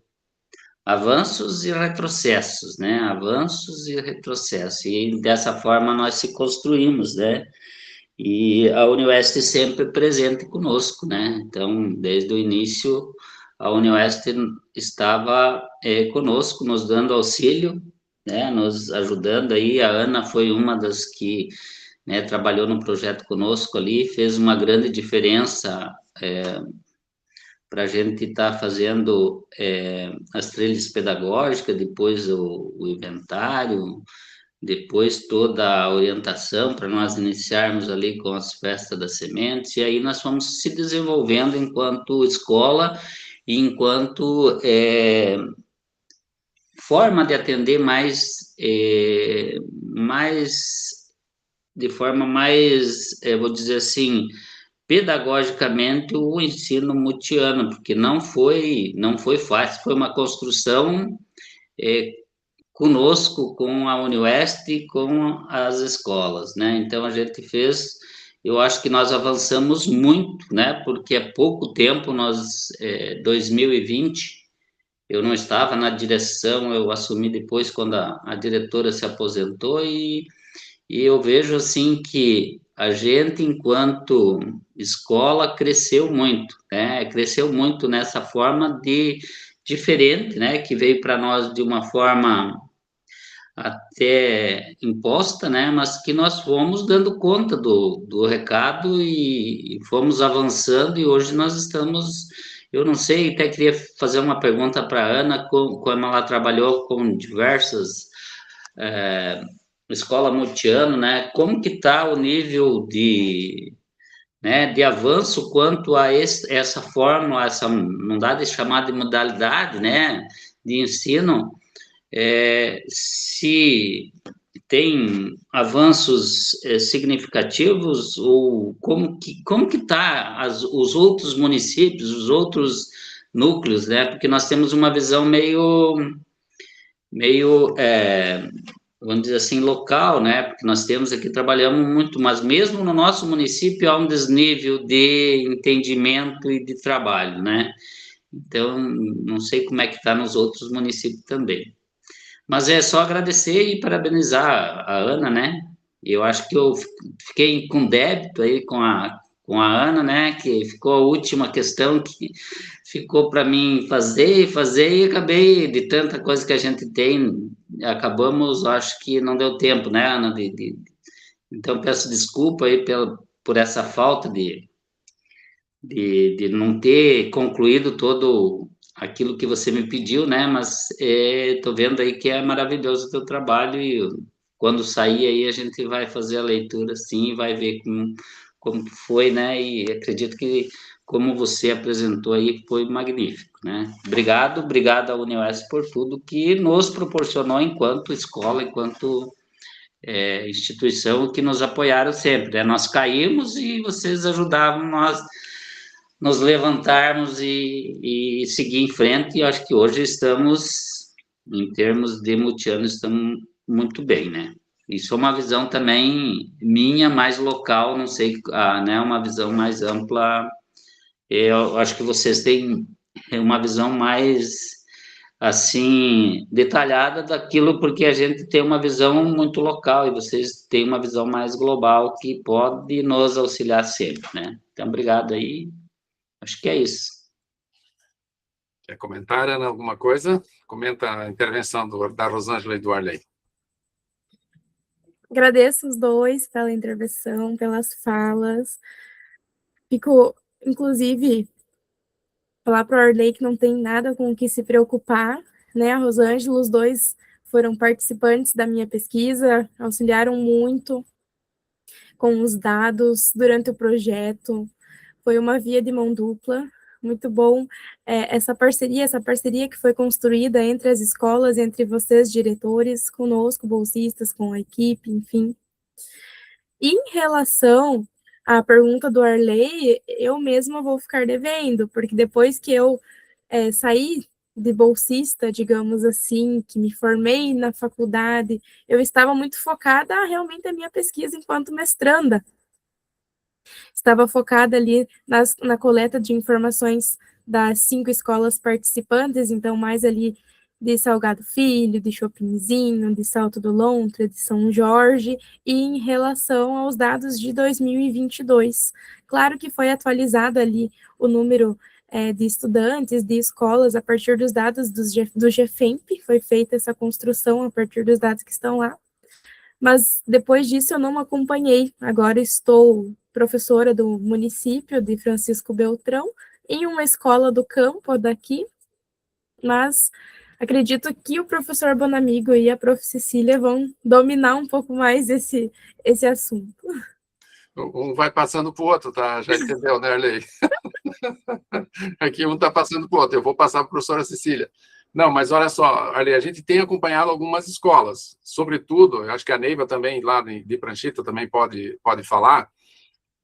avanços e retrocessos, né, avanços e retrocessos, e dessa forma nós se construímos, né, e a Unioeste sempre presente conosco, né, então, desde o início, a Unioeste estava conosco, nos dando auxílio, né, nos ajudando aí. A Ana foi uma das que, né, trabalhou no projeto conosco ali, fez uma grande diferença para a gente estar fazendo as trilhas pedagógicas, depois o inventário, depois toda a orientação para nós iniciarmos ali com as festas das sementes, e aí nós fomos se desenvolvendo enquanto escola e enquanto forma de atender mais de forma mais, vou dizer assim, pedagogicamente o ensino multiano, porque não foi fácil, foi uma construção conosco, com a Unioeste e com as escolas, né? Então a gente fez, eu acho que nós avançamos muito, né? Porque há pouco tempo, 2020, eu não estava na direção, eu assumi depois quando a diretora se aposentou, e eu vejo assim que a gente, enquanto escola, cresceu muito, né? Cresceu muito nessa forma diferente, né? Que veio para nós de uma forma até imposta, né? Mas que nós fomos dando conta do recado e fomos avançando, e hoje nós estamos. Eu não sei, até queria fazer uma pergunta para a Ana, como ela trabalhou com diversas escola multiano, né? Como que está o nível de avanço quanto a essa forma, não dá de chamar de modalidade, né? De ensino, se tem avanços significativos, ou como que está os outros municípios, os outros núcleos, né? Porque nós temos uma visão meio vamos dizer assim, local, né? Porque nós temos aqui, trabalhamos muito, mas mesmo no nosso município há um desnível de entendimento e de trabalho, né? Então, não sei como é que está nos outros municípios também. Mas é só agradecer e parabenizar a Ana, né? Eu acho que eu fiquei com débito aí com a Ana, né? Que ficou a última questão que ficou para mim fazer, e acabei, de tanta coisa que a gente tem, acabamos, acho que não deu tempo, né, Ana? Então, peço desculpa aí por essa falta de não ter concluído todo aquilo que você me pediu, né? Mas estou vendo aí que é maravilhoso o teu trabalho e quando sair aí a gente vai fazer a leitura, sim, e vai ver como foi, né? E acredito que como você apresentou aí foi magnífico, né? Obrigado à Uniuesp por tudo que nos proporcionou enquanto escola, enquanto instituição, que nos apoiaram sempre, né? Nós caímos e vocês ajudavam nós nos levantarmos e seguir em frente, e acho que hoje estamos, em termos de Multiano, estamos muito bem, né? Isso é uma visão também minha, mais local, não sei, né, uma visão mais ampla. Eu acho que vocês têm uma visão mais, assim, detalhada daquilo, porque a gente tem uma visão muito local e vocês têm uma visão mais global que pode nos auxiliar sempre, né? Então, obrigado aí. Acho que é isso. Quer comentar, Ana, alguma coisa? Comenta a intervenção da Rosângela e do Arley. Agradeço os dois pela intervenção, pelas falas. Fico, inclusive, falar para o Arley que não tem nada com o que se preocupar, né? A Rosângela, os dois foram participantes da minha pesquisa, auxiliaram muito com os dados durante o projeto. Foi uma via de mão dupla, muito bom. Essa parceria que foi construída entre as escolas, entre vocês, diretores, conosco, bolsistas, com a equipe, enfim. Em relação à pergunta do Arley, eu mesma vou ficar devendo, porque depois que eu saí de bolsista, digamos assim, que me formei na faculdade, eu estava muito focada realmente na minha pesquisa enquanto mestranda. Estava focada ali na coleta de informações das 5 escolas participantes, então mais ali de Salgado Filho, de Chopinzinho, de Salto do Lontra, de São Jorge, e em relação aos dados de 2022. Claro que foi atualizado ali o número de estudantes, de escolas, a partir dos dados do GEFEMP, foi feita essa construção a partir dos dados que estão lá, mas depois disso eu não acompanhei. Agora estou professora do município de Francisco Beltrão, em uma escola do campo daqui, mas acredito que o professor Bonamigo e a prof. Cecília vão dominar um pouco mais esse assunto. Um vai passando para o outro, tá? Já entendeu, né, Arley? Aqui um está passando para o outro. Eu vou passar para a professora Cecília. Não, mas olha só, Arley, a gente tem acompanhado algumas escolas, sobretudo, eu acho que a Neiva também, lá de Pranchita, também pode falar,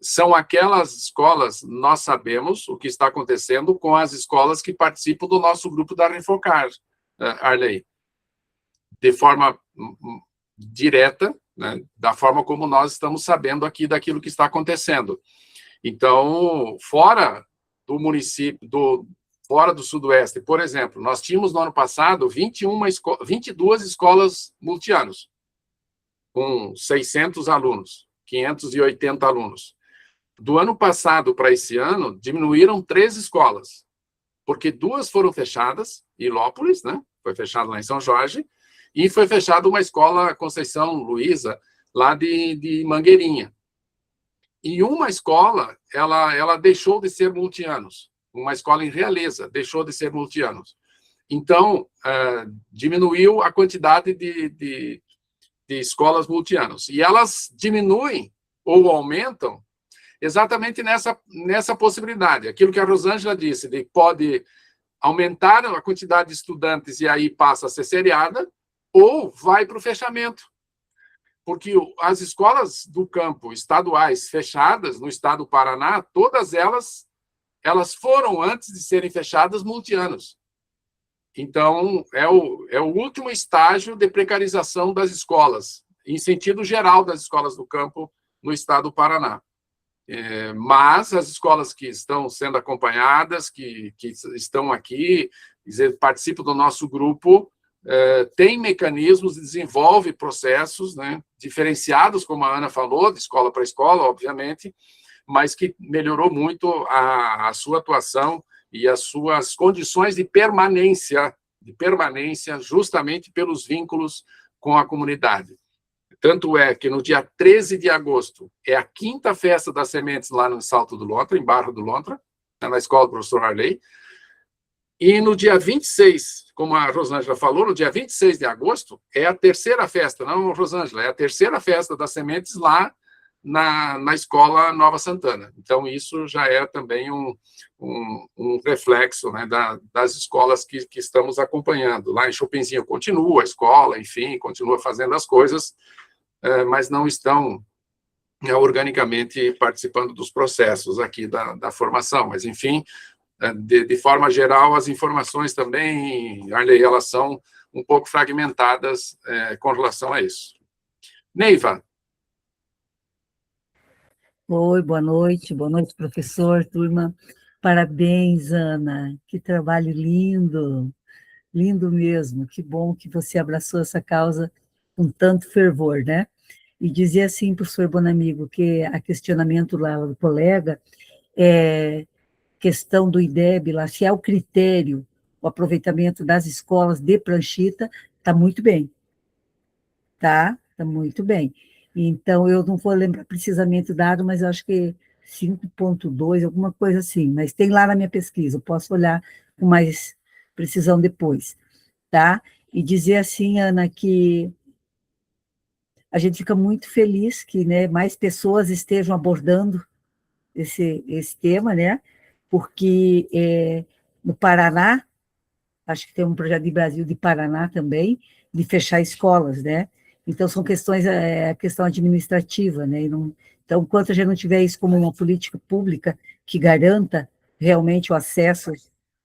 são aquelas escolas, nós sabemos o que está acontecendo com as escolas que participam do nosso grupo da Refocar, Arley, de forma direta, né, da forma como nós estamos sabendo aqui daquilo que está acontecendo. Então, fora do município, fora do Sudoeste, por exemplo, nós tínhamos no ano passado 22 escolas multianos, com 600 alunos, 580 alunos. Do ano passado para esse ano, diminuíram 3 escolas, porque 2 foram fechadas, Ilópolis, né? Foi fechado lá em São Jorge, e foi fechada uma escola Conceição Luísa, lá de Mangueirinha. E uma escola, ela deixou de ser multianos, uma escola em Realeza, deixou de ser multianos. Então, diminuiu a quantidade de escolas multianos. E elas diminuem ou aumentam exatamente nessa possibilidade. Aquilo que a Rosângela disse, de que pode aumentar a quantidade de estudantes e aí passa a ser seriada, ou vai para o fechamento. Porque as escolas do campo estaduais fechadas no estado do Paraná, todas elas foram, antes de serem fechadas, multianos. Então, é o último estágio de precarização das escolas, em sentido geral das escolas do campo no estado do Paraná. Mas as escolas que estão sendo acompanhadas, que estão aqui, participam do nosso grupo, têm mecanismos, desenvolve processos, né, diferenciados, como a Ana falou, de escola para escola, obviamente, mas que melhorou muito a sua atuação e as suas condições de permanência justamente pelos vínculos com a comunidade. Tanto é que no dia 13 de agosto é a 5ª festa das sementes lá no Salto do Lontra, em Barra do Lontra, na escola do professor Arley. E no dia 26, como a Rosângela falou, no dia 26 de agosto é a 3ª festa, não, Rosângela, é a 3ª festa das sementes lá na Escola Nova Santana. Então, isso já é também um reflexo, né, das escolas que estamos acompanhando. Lá em Chopinzinho continua a escola, enfim, continua fazendo as coisas, mas não estão organicamente participando dos processos aqui da formação. Mas, enfim, de forma geral, as informações também, Arley, elas são um pouco fragmentadas com relação a isso. Neiva. Oi, boa noite, professor, turma. Parabéns, Ana, que trabalho lindo, lindo mesmo, que bom que você abraçou essa causa com tanto fervor, né? E dizia assim, professor Bonamigo, que a questionamento lá do colega é questão do IDEB, lá, se é o critério, o aproveitamento das escolas de pranchita, está muito bem, tá? Está muito bem. Então, eu não vou lembrar precisamente o dado, mas eu acho que 5,2, alguma coisa assim, mas tem lá na minha pesquisa, eu posso olhar com mais precisão depois, tá? E dizer assim, Ana, que a gente fica muito feliz que, né, mais pessoas estejam abordando esse tema, né? Porque no Paraná, acho que tem um projeto de Brasil de Paraná também, de fechar escolas, né? Então, são questões, questão administrativa, né? Então, enquanto a gente não tiver isso como uma política pública que garanta realmente o acesso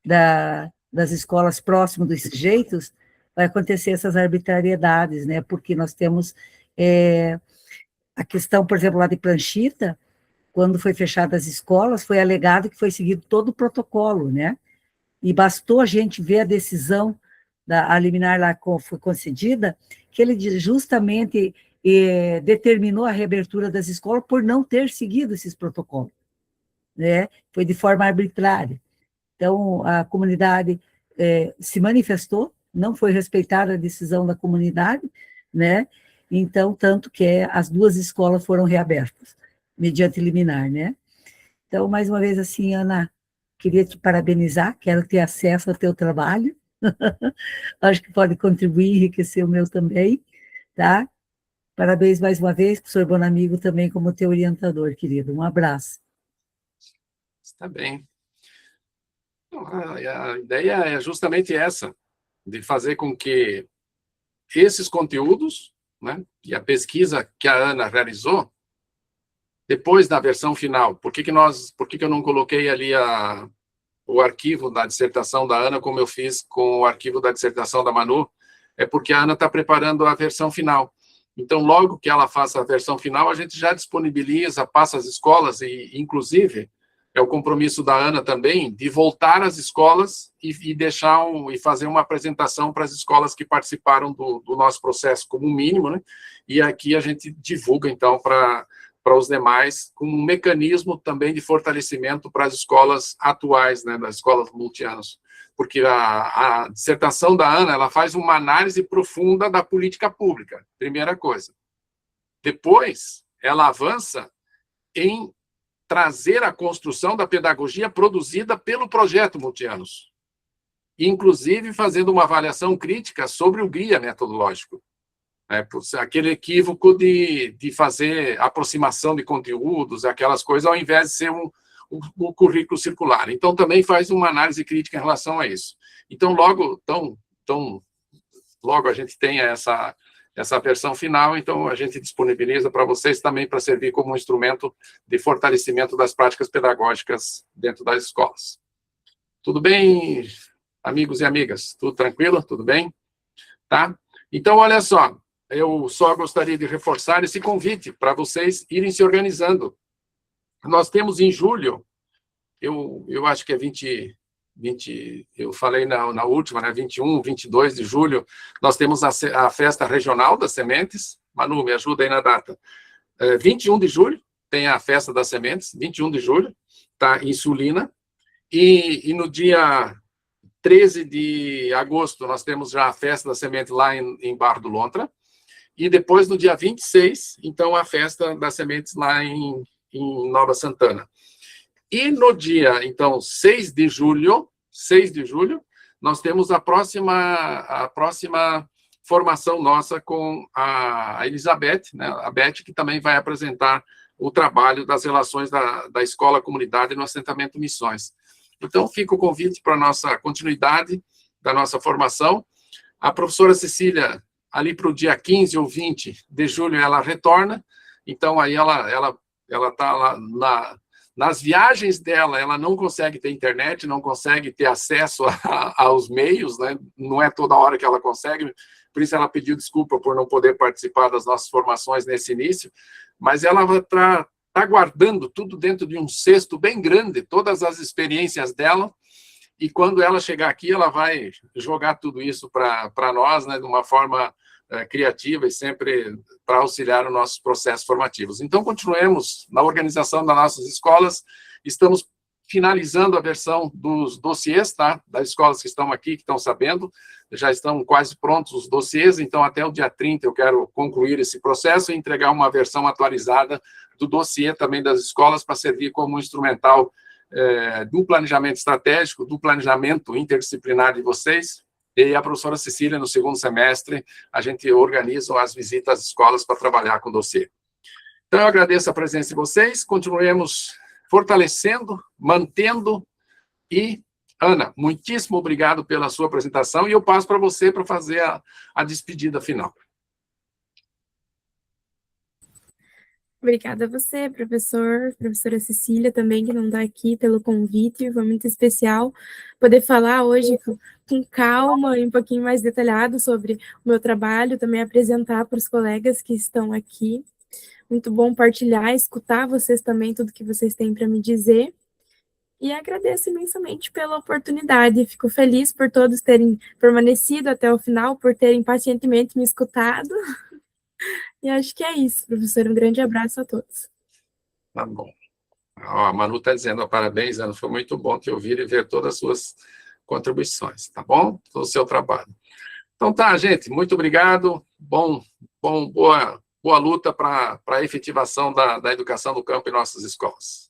das escolas próximo dos sujeitos, vai acontecer essas arbitrariedades, né? Porque nós temos a questão, por exemplo, lá de Pranchita, quando foi fechada as escolas, foi alegado que foi seguido todo o protocolo, né? E bastou a gente ver a decisão a liminar lá foi concedida, que ele justamente determinou a reabertura das escolas por não ter seguido esses protocolos, né? Foi de forma arbitrária. Então, a comunidade se manifestou, não foi respeitada a decisão da comunidade, né? Então, tanto que as 2 escolas foram reabertas, mediante liminar, né? Então, mais uma vez, assim, Ana, queria te parabenizar, quero ter acesso ao teu trabalho, acho que pode contribuir, enriquecer o meu também, tá? Parabéns mais uma vez, professor Bonamigo, também como teu orientador, querido. Um abraço. Está bem. A ideia é justamente essa, de fazer com que esses conteúdos, né, e a pesquisa que a Ana realizou, depois da versão final, por que eu não coloquei ali o arquivo da dissertação da Ana, como eu fiz com o arquivo da dissertação da Manu, é porque a Ana está preparando a versão final. Então, logo que ela faça a versão final, a gente já disponibiliza, passa às escolas, e, inclusive, é o compromisso da Ana também, de voltar às escolas e fazer uma apresentação para as escolas que participaram do nosso processo como mínimo, né? E aqui a gente divulga, então, para os demais, com um mecanismo também de fortalecimento para as escolas atuais, né, das escolas multianos. Porque a dissertação da Ana, ela faz uma análise profunda da política pública, primeira coisa. Depois, ela avança em trazer a construção da pedagogia produzida pelo projeto Multianos, inclusive fazendo uma avaliação crítica sobre o guia metodológico. Aquele equívoco de fazer aproximação de conteúdos, aquelas coisas, ao invés de ser um currículo circular. Então, também faz uma análise crítica em relação a isso. Então, logo a gente tem essa versão final, então a gente disponibiliza para vocês também para servir como um instrumento de fortalecimento das práticas pedagógicas dentro das escolas. Tudo bem, amigos e amigas? Tudo tranquilo? Tudo bem? Tá? Então, olha só, eu só gostaria de reforçar esse convite para vocês irem se organizando. Nós temos em julho, eu acho que é 20, eu falei na última, né, 21, 22 de julho, nós temos a festa regional das sementes. Manu, me ajuda aí na data. 21 de julho tem a festa das sementes, 21 de julho, tá, em Sulina. E no dia 13 de agosto, nós temos já a festa da semente lá em Barra do Lontra. E depois, no dia 26, então, a festa das sementes lá em Nova Santana. E no dia, então, 6 de julho, nós temos a próxima formação nossa com a Elizabeth, né, a Beth, que também vai apresentar o trabalho das relações da escola-comunidade no assentamento Missões. Então, fica o convite para a nossa continuidade da nossa formação. A professora Cecília, ali para o dia 15 ou 20 de julho, ela retorna, então aí ela está lá nas viagens dela, ela não consegue ter internet, não consegue ter acesso aos meios, né? Não é toda hora que ela consegue, por isso ela pediu desculpa por não poder participar das nossas formações nesse início, mas ela vai estar guardando tudo dentro de um cesto bem grande, todas as experiências dela, e quando ela chegar aqui, ela vai jogar tudo isso para nós, né, de uma forma criativa e sempre para auxiliar os nossos processos formativos. Então, continuemos na organização das nossas escolas, estamos finalizando a versão dos dossiês, tá? Das escolas que estão aqui, que estão sabendo, já estão quase prontos os dossiês, então até o dia 30 eu quero concluir esse processo e entregar uma versão atualizada do dossiê também das escolas para servir como instrumental do planejamento estratégico, do planejamento interdisciplinar de vocês, e a professora Cecília, no segundo semestre, a gente organiza as visitas às escolas para trabalhar com o dossiê. Então, eu agradeço a presença de vocês, continuemos fortalecendo, mantendo, e, Ana, muitíssimo obrigado pela sua apresentação, e eu passo para você para fazer a despedida final. Obrigada a você, professora Cecília, também, que não está aqui, pelo convite. Foi muito especial poder falar hoje com calma e um pouquinho mais detalhado sobre o meu trabalho, também apresentar para os colegas que estão aqui. Muito bom partilhar, escutar vocês também, tudo que vocês têm para me dizer. E agradeço imensamente pela oportunidade. Fico feliz por todos terem permanecido até o final, por terem pacientemente me escutado. E acho que é isso, professor. Um grande abraço a todos. Tá bom. A Manu está dizendo, parabéns, Ana, foi muito bom te ouvir e ver todas as suas contribuições, tá bom? Todo o seu trabalho. Então tá, gente, muito obrigado. Boa luta para a efetivação da educação do campo em nossas escolas.